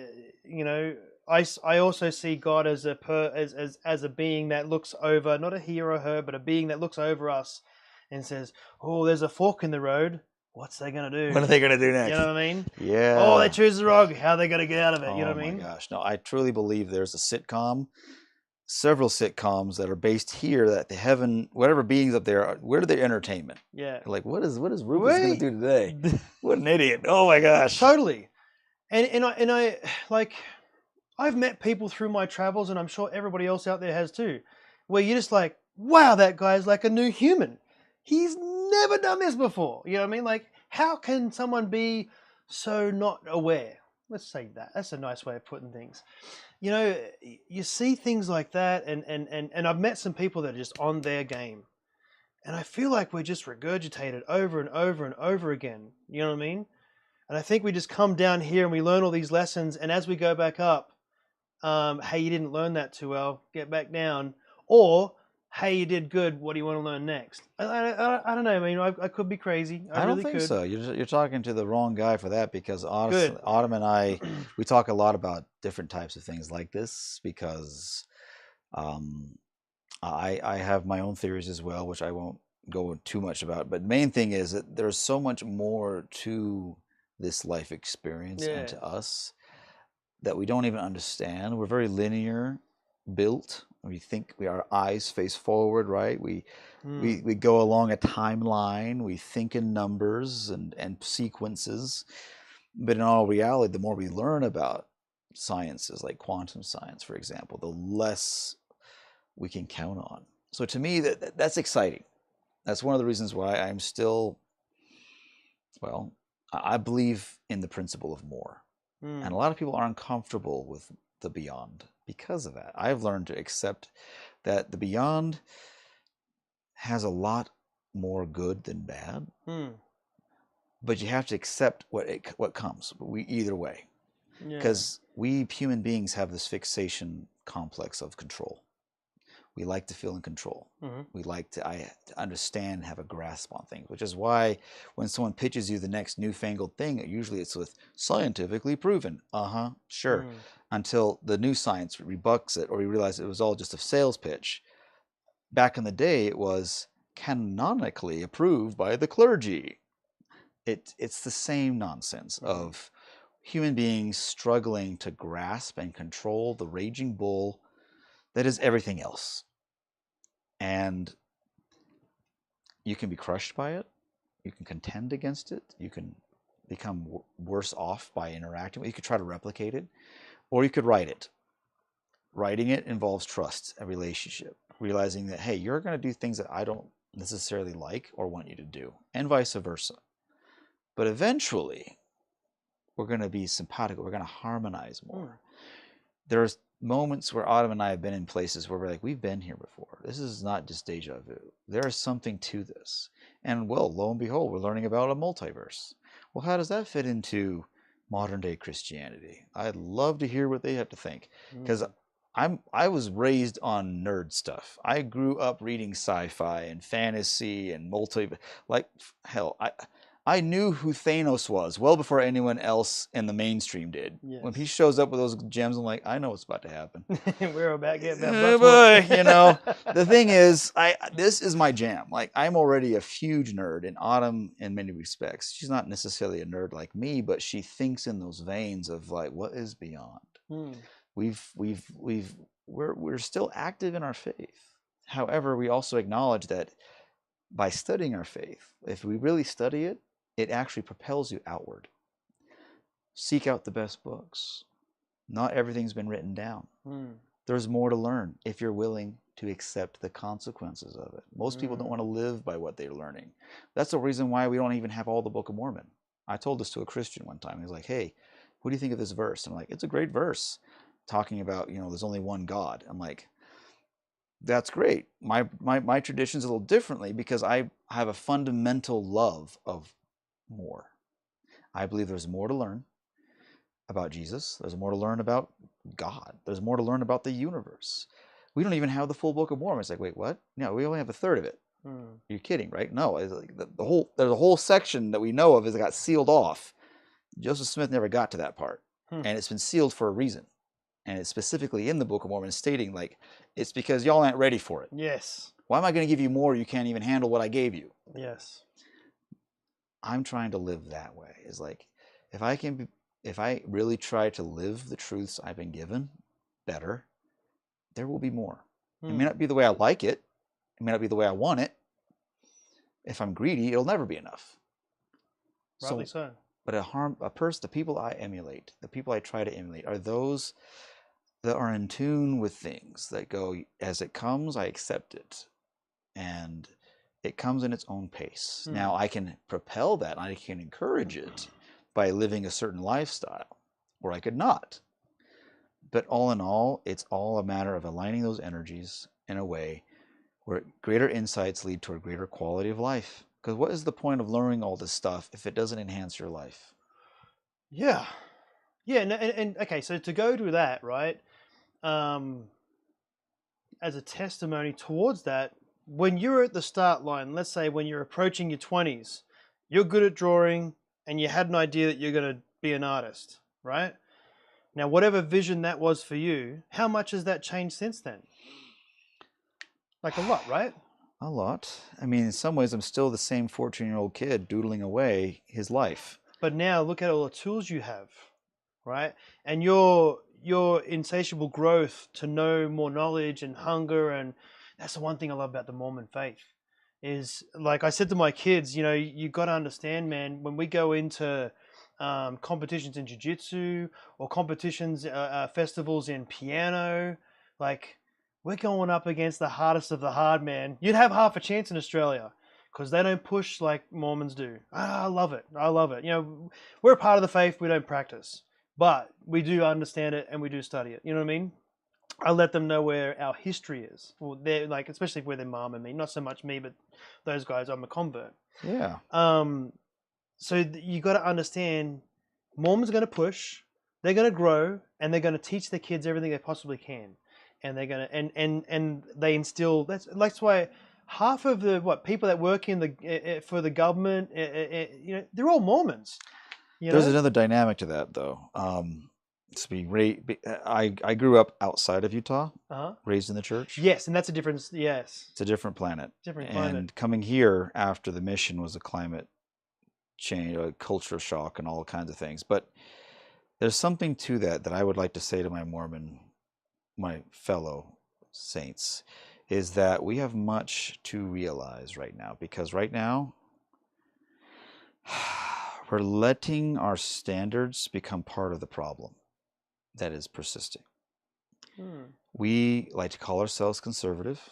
You know, I also see God as as a being that looks over, not a he or a her, but a being that looks over us and says, "Oh, there's a fork in the road. What's they gonna do?" What are they gonna do You next? know what I mean? Yeah. Oh, they choose the wrong. How are they gonna get out of it? You know Oh what I my mean? gosh. No, I truly believe there's a sitcom, several sitcoms that are based here that the heaven, whatever beings up there, where are their entertainment? Yeah. Like, what is Rufus gonna Wait. do today? What an idiot. Oh my gosh. Totally. And I like I've met people through my travels, and I'm sure everybody else out there has too, where you're just like, wow, that guy's like a new human. He's never done this before. You know what I mean? Like, how can someone be so not aware? Let's say that. That's a nice way of putting things. You know, you see things like that, and I've met some people that are just on their game. And I feel like we're just regurgitated over and over and over again. You know what I mean? And I think we just come down here and we learn all these lessons, and as we go back up, hey, you didn't learn that too well, get back down. Or, hey, you did good, what do you want to learn next? I don't know, I mean, I could be crazy. I don't really think could. so. You're talking to the wrong guy for that, because honestly, Good. Autumn and I, we talk a lot about different types of things like this because I have my own theories as well, which I won't go too much about. But main thing is that there's so much more to this life experience Yeah. and to us that we don't even understand. We're very linear built. We think our eyes face forward, right? We go along a timeline. We think in numbers and sequences. But in all reality, the more we learn about sciences like quantum science, for example, the less we can count on. So to me, that's exciting. That's one of the reasons why I'm still, well, I believe in the principle of more. And a lot of people are uncomfortable with the beyond because of that. I've learned to accept that the beyond has a lot more good than bad. But you have to accept what comes. Either way, because we human beings have this fixation complex of control. We like to feel in control. We like to understand and have a grasp on things, which is why when someone pitches you the next newfangled thing, usually it's with scientifically proven. Sure. Until the new science rebucks it, or we realize it was all just a sales pitch. Back in the day, it was canonically approved by the clergy. It's the same nonsense of human beings struggling to grasp and control the raging bull that is everything else. And you can be crushed by it. You can contend against it. You can become worse off by interacting with it. You could try to replicate it, or you could write it. Writing it involves trust, a relationship, realizing that, hey, you're going to do things that I don't necessarily like or want you to do, and vice versa. But eventually, we're going to be simpatico. We're going to harmonize more. There's moments where Autumn and I have been in places where we're like, we've been here before. This is not just deja vu. There is something to this. And well, lo and behold, we're learning about a multiverse. Well, how does that fit into modern day Christianity? I'd love to hear what they have to think, because I was raised on nerd stuff. I grew up reading sci-fi and fantasy and hell, I knew who Thanos was well before anyone else in the mainstream did. Yes. When he shows up with those gems, I'm like, I know what's about to happen. We're about to get that Oh boy, you know. The thing is, this is my jam. Like, I'm already a huge nerd, and Autumn, in many respects, she's not necessarily a nerd like me, but she thinks in those veins of like, what is beyond? We're still active in our faith. However, we also acknowledge that by studying our faith, if we really study it, it actually propels you outward. Seek out the best books. Not everything's been written down. There's more to learn if you're willing to accept the consequences of it. Most people don't want to live by what they're learning. That's the reason why we don't even have all the Book of Mormon. I told this to a Christian one time. He was like, hey, what do you think of this verse? I'm like, it's a great verse, talking about, there's only one God. I'm like, that's great. My tradition's a little differently, because I have a fundamental love of more. I believe there's more to learn about Jesus. There's more to learn about God. There's more to learn about the universe. We don't even have the full Book of Mormon. It's like, wait, what? No, we only have a third of it. You're kidding, right? No, it's like there's a whole section that we know of that got sealed off. Joseph Smith never got to that part, and it's been sealed for a reason. And it's specifically in the Book of Mormon stating, like, it's because y'all aren't ready for it. Yes. Why am I going to give you more? You can't even handle what I gave you. Yes. I'm trying to live that way. It's like, if I really try to live the truths I've been given better, there will be more. It may not be the way I like it. It may not be the way I want it. If I'm greedy, it'll never be enough. Rightly so. But the people I emulate, the people I try to emulate, are those that are in tune with things, that go, as it comes, I accept it. And it comes in its own pace. Now, I can propel that, I can encourage it by living a certain lifestyle, or I could not. But all in all, it's all a matter of aligning those energies in a way where greater insights lead to a greater quality of life. Because what is the point of learning all this stuff if it doesn't enhance your life? Yeah. Yeah, and okay, so to go to that, right, as a testimony towards that, when you're at the start line, let's say when you're approaching your 20s, you're good at drawing and you had an idea that you're going to be an artist, right? Now, whatever vision that was for you, how much has that changed since then? Like a lot, right? A lot. I mean, in some ways, I'm still the same 14-year-old kid doodling away his life. But now look at all the tools you have, right? And your insatiable growth to know more knowledge and hunger, and that's the one thing I love about the Mormon faith is, like I said to my kids, you know, you got to understand, man, when we go into competitions in jiu-jitsu or competitions, festivals in piano, like we're going up against the hardest of the hard, man. You'd have half a chance in Australia because they don't push like Mormons do. I love it. I love it. You know, we're a part of the faith. We don't practice, but we do understand it and we do study it. You know what I mean? I let them know where our history is. Well, they're like, especially with their mom and me, not so much me, but those guys. I'm a convert. Yeah. So you got to understand, Mormons are going to push, they're going to grow, and they're going to teach their kids everything they possibly can, and they're going to and they instill. That's why half of the people that work in the for the government, you know, they're all Mormons. There's another dynamic to that, though. I grew up outside of Utah, raised in the church. Yes, and that's a difference. Yes, it's a different planet. Different climate. And coming here after the mission was a climate change, a culture shock, and all kinds of things. But there's something to that I would like to say to my fellow saints, is that we have much to realize right now, because right now we're letting our standards become part of the problem that is persisting. We like to call ourselves conservative,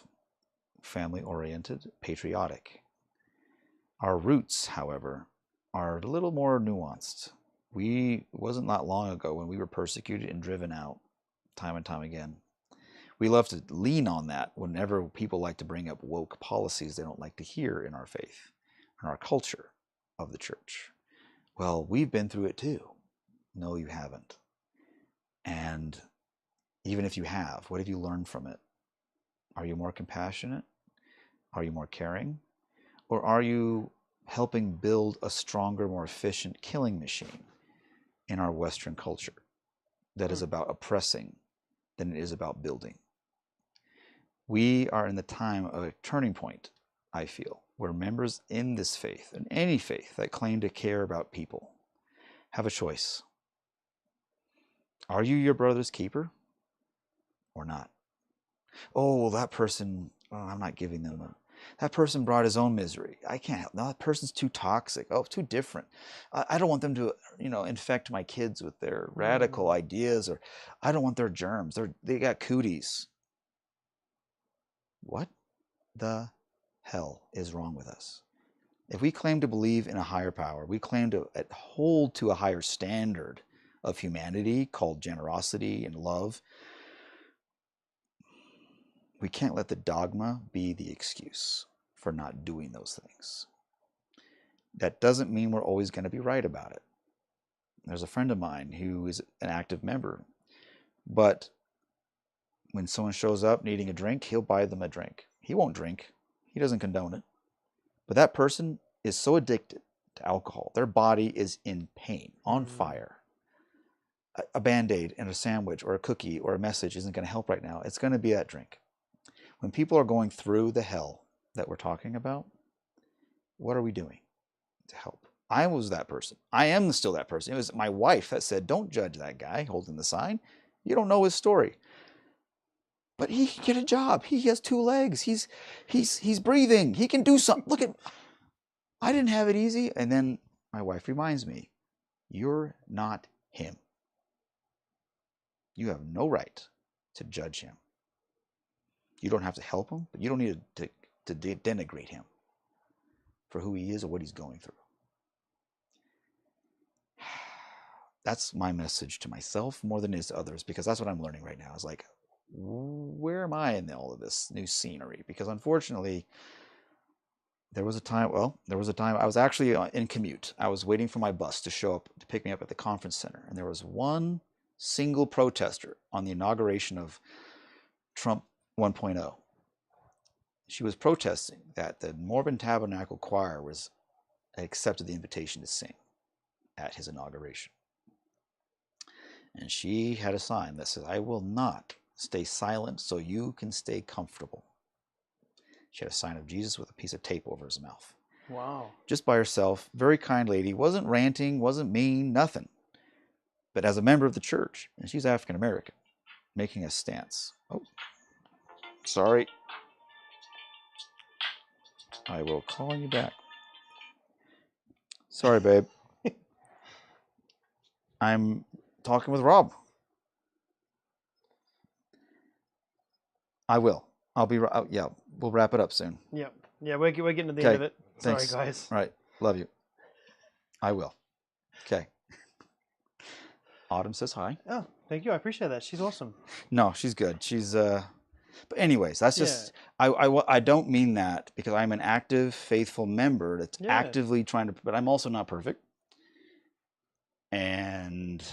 family-oriented, patriotic. Our roots, however, are a little more nuanced. It wasn't that long ago when we were persecuted and driven out time and time again. We love to lean on that whenever people like to bring up woke policies they don't like to hear in our faith, in our culture of the church. Well, we've been through it too. No, you haven't. And even if you have, what have you learned from it? Are you more compassionate? Are you more caring? Or are you helping build a stronger, more efficient killing machine in our Western culture that is about oppressing than it is about building? We are in the time of a turning point, I feel, where members in this faith, in any faith that claim to care about people, have a choice. Are you your brother's keeper or not? Oh, well, that person, I'm not giving them that person brought his own misery. I can't help. No, that person's too toxic. Oh, too different. I don't want them to, infect my kids with their radical ideas, or I don't want their germs. They got cooties. What the hell is wrong with us? If we claim to believe in a higher power, we claim to hold to a higher standard of humanity called generosity and love, we can't let the dogma be the excuse for not doing those things. That doesn't mean we're always going to be right about it. There's a friend of mine who is an active member, but when someone shows up needing a drink, he'll buy them a drink. He won't drink. He doesn't condone it. But that person is so addicted to alcohol, their body is in pain, on fire. A Band-Aid and a sandwich or a cookie or a message isn't going to help right now. It's going to be that drink. When people are going through the hell that we're talking about, what are we doing to help? I was that person. I am still that person. It was my wife that said, don't judge that guy holding the sign. You don't know his story. But he can get a job. He has 2 legs. He's breathing. He can do something. Look at, I didn't have it easy. And then my wife reminds me, you're not him. You have no right to judge him. You don't have to help him, but you don't need to denigrate him for who he is or what he's going through. That's my message to myself more than it is to others, because that's what I'm learning right now. It's like, where am I in all of this new scenery? Because unfortunately, there was a time I was actually in commute. I was waiting for my bus to show up to pick me up at the conference center. And there was one single protester on the inauguration of Trump 1.0. She was protesting that the Mormon Tabernacle Choir accepted the invitation to sing at his inauguration. And she had a sign that says, I will not stay silent so you can stay comfortable. She had a sign of Jesus with a piece of tape over his mouth. Wow. Just by herself. Very kind lady. Wasn't ranting, wasn't mean, nothing. But as a member of the church, and she's African American, making a stance. Oh, sorry. I will call you back. Sorry, babe. I'm talking with Rob. I will. I'll be right. Yeah, we'll wrap it up soon. Yep. Yeah, we're getting to the end of it. Thanks. Sorry, guys. All right. Love you. I will. Okay. Autumn says hi. Oh, thank you. I appreciate that. She's awesome. No, she's good. She's but anyways, that's just I don't mean that because I'm an active, faithful member that's actively trying to, but I'm also not perfect. And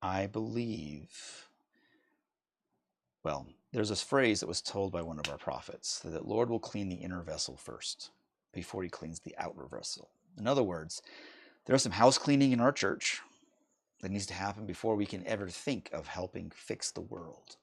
I believe, well, there's this phrase that was told by one of our prophets that the Lord will clean the inner vessel first before he cleans the outer vessel. In other words, there's some house cleaning in our church that needs to happen before we can ever think of helping fix the world.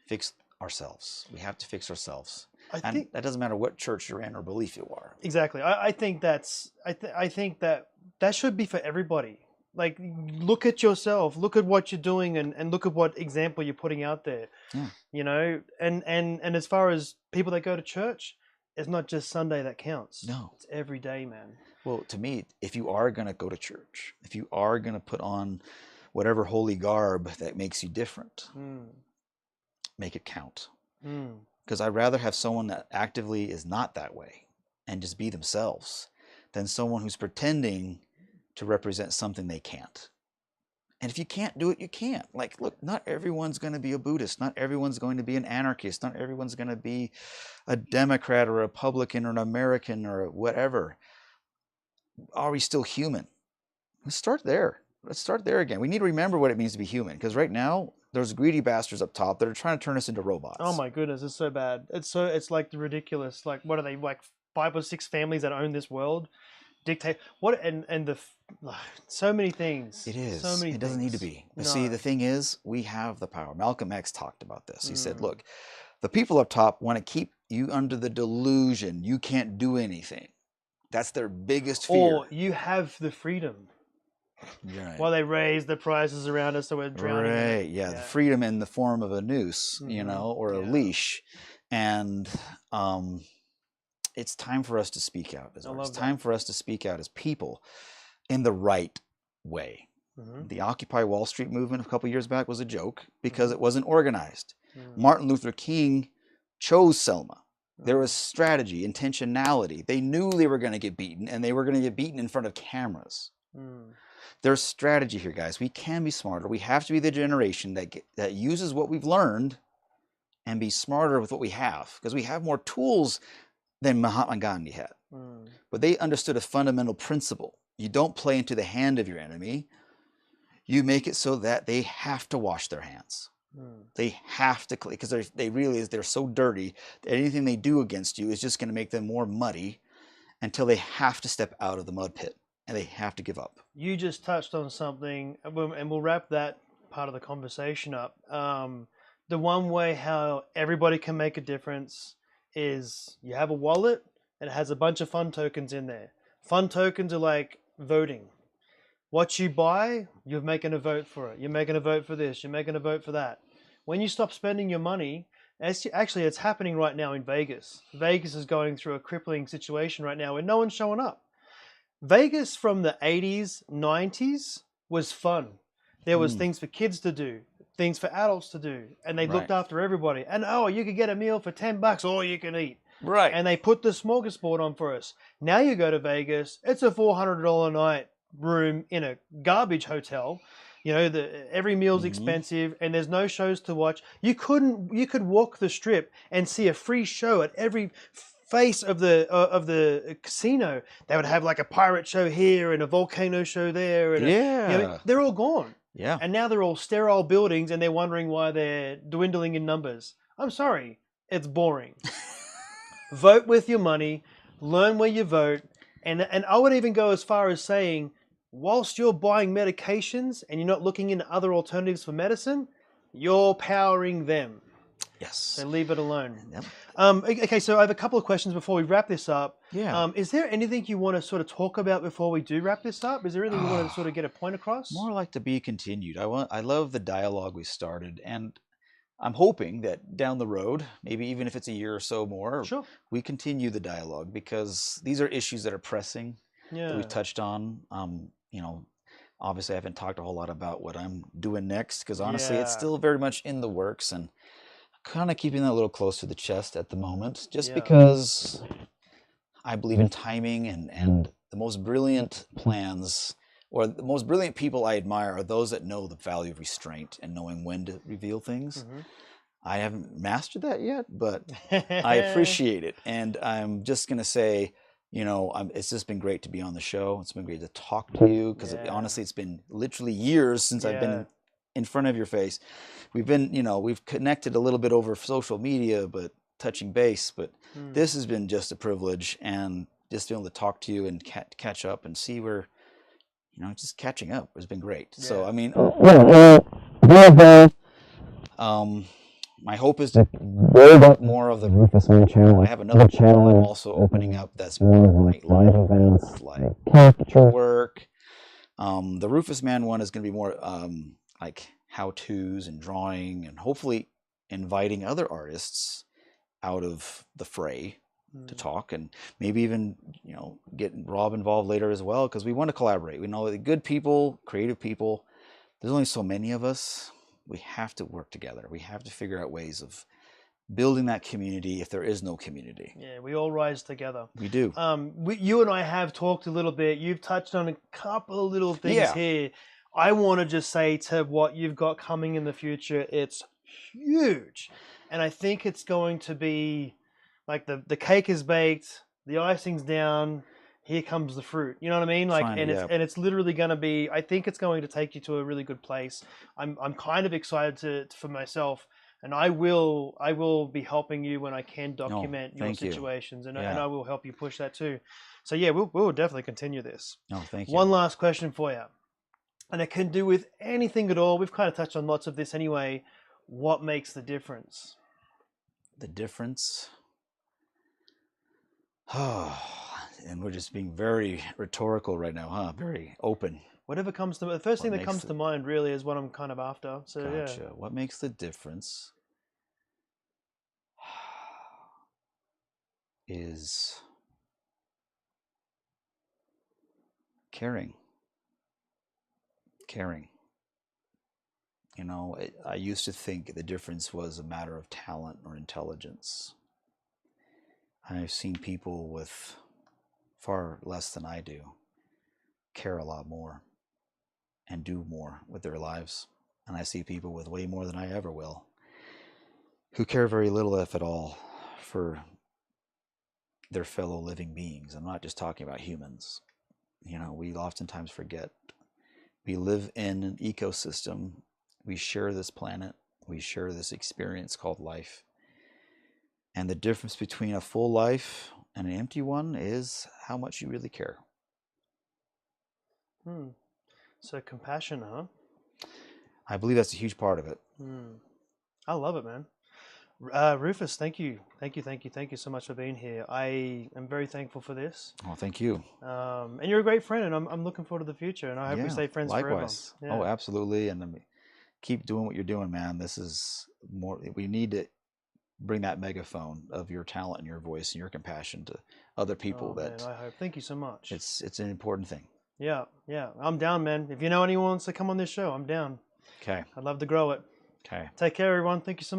Fix ourselves. We have to fix ourselves. I think that doesn't matter what church you're in or belief you are. Exactly. I think that's I think that should be for everybody. Like, look at yourself, look at what you're doing, and look at what example you're putting out there. Yeah. You know, and as far as people that go to church, it's not just Sunday that counts. No. It's every day, man. Well, to me, if you are going to go to church, if you are going to put on whatever holy garb that makes you different, make it count. Because I'd rather have someone that actively is not that way and just be themselves than someone who's pretending to represent something they can't. And if you can't do it, you can't. Like, look, not everyone's going to be a Buddhist. Not everyone's going to be an anarchist. Not everyone's going to be a Democrat or a Republican or an American or whatever. Are we still human? Let's start there. Let's start there again. We need to remember what it means to be human, because right now there's greedy bastards up top that are trying to turn us into robots. Oh my goodness, it's so bad. It's like ridiculous. Like, what are they, like 5 or 6 families that own this world? Dictate what and so many things. It is. So many it doesn't need to be. But see, the thing is, we have the power. Malcolm X talked about this. He said, look, the people up top want to keep you under the delusion you can't do anything. That's their biggest fear. Or you have the freedom. Right. While they raise the prices around us so we're drowning. Right. Yeah. The freedom in the form of a noose, you know, or a leash. And it's time for us to speak out. It's time for us to speak out as people in the right way. The Occupy Wall Street movement a couple years back was a joke because it wasn't organized. Martin Luther King chose Selma. There was strategy, intentionality. They knew they were going to get beaten, and they were going to get beaten in front of cameras. There's strategy here, guys. We can be smarter. We have to be the generation that uses what we've learned and be smarter with what we have, because we have more tools than Mahatma Gandhi had. But they understood a fundamental principle. You don't play into the hand of your enemy. You make it so that they have to wash their hands. They have to click because they realize they're so dirty that anything they do against you is just going to make them more muddy until they have to step out of the mud pit and they have to give up. You just touched on something, and we'll wrap that part of the conversation up. The one way how everybody can make a difference is you have a wallet and it has a bunch of fun tokens in there. Fun tokens are like voting. What you buy, you're making a vote for it. You're making a vote for this. You're making a vote for that. When you stop spending your money, actually it's happening right now in Vegas. Vegas is going through a crippling situation right now where no one's showing up. Vegas from the 80s, 90s was fun. There was things for kids to do, things for adults to do, and they looked after everybody. And you could get a meal for $10 all you can eat. Right. And they put the smorgasbord on for us. Now you go to Vegas, it's a $400 a night room in a garbage hotel. Every meal's expensive and there's no shows to watch. You could walk the strip and see a free show at every face of the casino. They would have like a pirate show here and a volcano show there, and they're all gone. Yeah. And now they're all sterile buildings and they're wondering why they're dwindling in numbers. I'm sorry, it's boring. Vote with your money, learn where you vote, and I would even go as far as saying, whilst you're buying medications and you're not looking into other alternatives for medicine, you're powering them. Yes. So leave it alone. Yep. Okay, so I have a couple of questions before we wrap this up. Yeah. Is there anything you want to sort of talk about before we do wrap this up? Is there anything you want to sort of get a point across? More like to be continued. I love the dialogue we started, and I'm hoping that down the road, maybe even if it's a year or so more, Sure. we continue the dialogue because these are issues that are pressing that we've touched on. Obviously I haven't talked a whole lot about what I'm doing next because honestly it's still very much in the works and kind of keeping that a little close to the chest at the moment just because I believe in timing and the most brilliant plans or the most brilliant people I admire are those that know the value of restraint and knowing when to reveal things. I haven't mastered that yet, but I appreciate it. And I'm just going to say, it's just been great to be on the show. It's been great to talk to you because honestly, it's been literally years since I've been in front of your face. We've been, we've connected a little bit over social media, but touching base, but this has been just a privilege and just being able to talk to you and catch up and see where, just catching up has been great. So, I mean, my hope is to build up more of the Rufus Man channel. I have another channel I'm also opening up that's more like live events, like caricature work. The Rufus Man one is going to be more like how-tos and drawing and hopefully inviting other artists out of the fray to talk and maybe even, get Rob involved later as well because we want to collaborate. We know that good people, creative people, there's only so many of us. We have to work together. We have to figure out ways of building that community if there is no community. Yeah, we all rise together. We do. You and I have talked a little bit. You've touched on a couple of little things here. I want to just say to what you've got coming in the future, it's huge. And I think it's going to be like the cake is baked, the icing's down, here comes the fruit. You know what I mean? Like, it's literally going to be. I think it's going to take you to a really good place. I'm kind of excited for myself, and I will be helping you when I can document your situations, and I will help you push that too. So we'll definitely continue this. No, thank you. One last question for you, and it can do with anything at all. We've kind of touched on lots of this anyway. What makes the difference? The difference. And we're just being very rhetorical right now, huh? Very open. Whatever comes to the first thing that comes to mind really is what I'm kind of after. So gotcha. What makes the difference is caring. I used to think the difference was a matter of talent or intelligence. I've seen people with far less than I do care a lot more and do more with their lives. And I see people with way more than I ever will who care very little, if at all, for their fellow living beings. I'm not just talking about humans. We oftentimes forget we live in an ecosystem. We share this planet. We share this experience called life. And the difference between a full life and an empty one is how much you really care. So compassion, huh? I believe that's a huge part of it. I love it, man. Rufus, thank you so much for being here. I am very thankful for this. Oh, thank you. And you're a great friend, and I'm looking forward to the future. And I hope we stay friends likewise. forever. Oh, absolutely. And keep doing what you're doing, man. This is more. We need to bring that megaphone of your talent and your voice and your compassion to other people. Man, I hope. Thank you so much. It's an important thing. Yeah. I'm down, man. If you know anyone wants to come on this show, I'm down. Okay. I'd love to grow it. Okay. Take care, everyone. Thank you so much.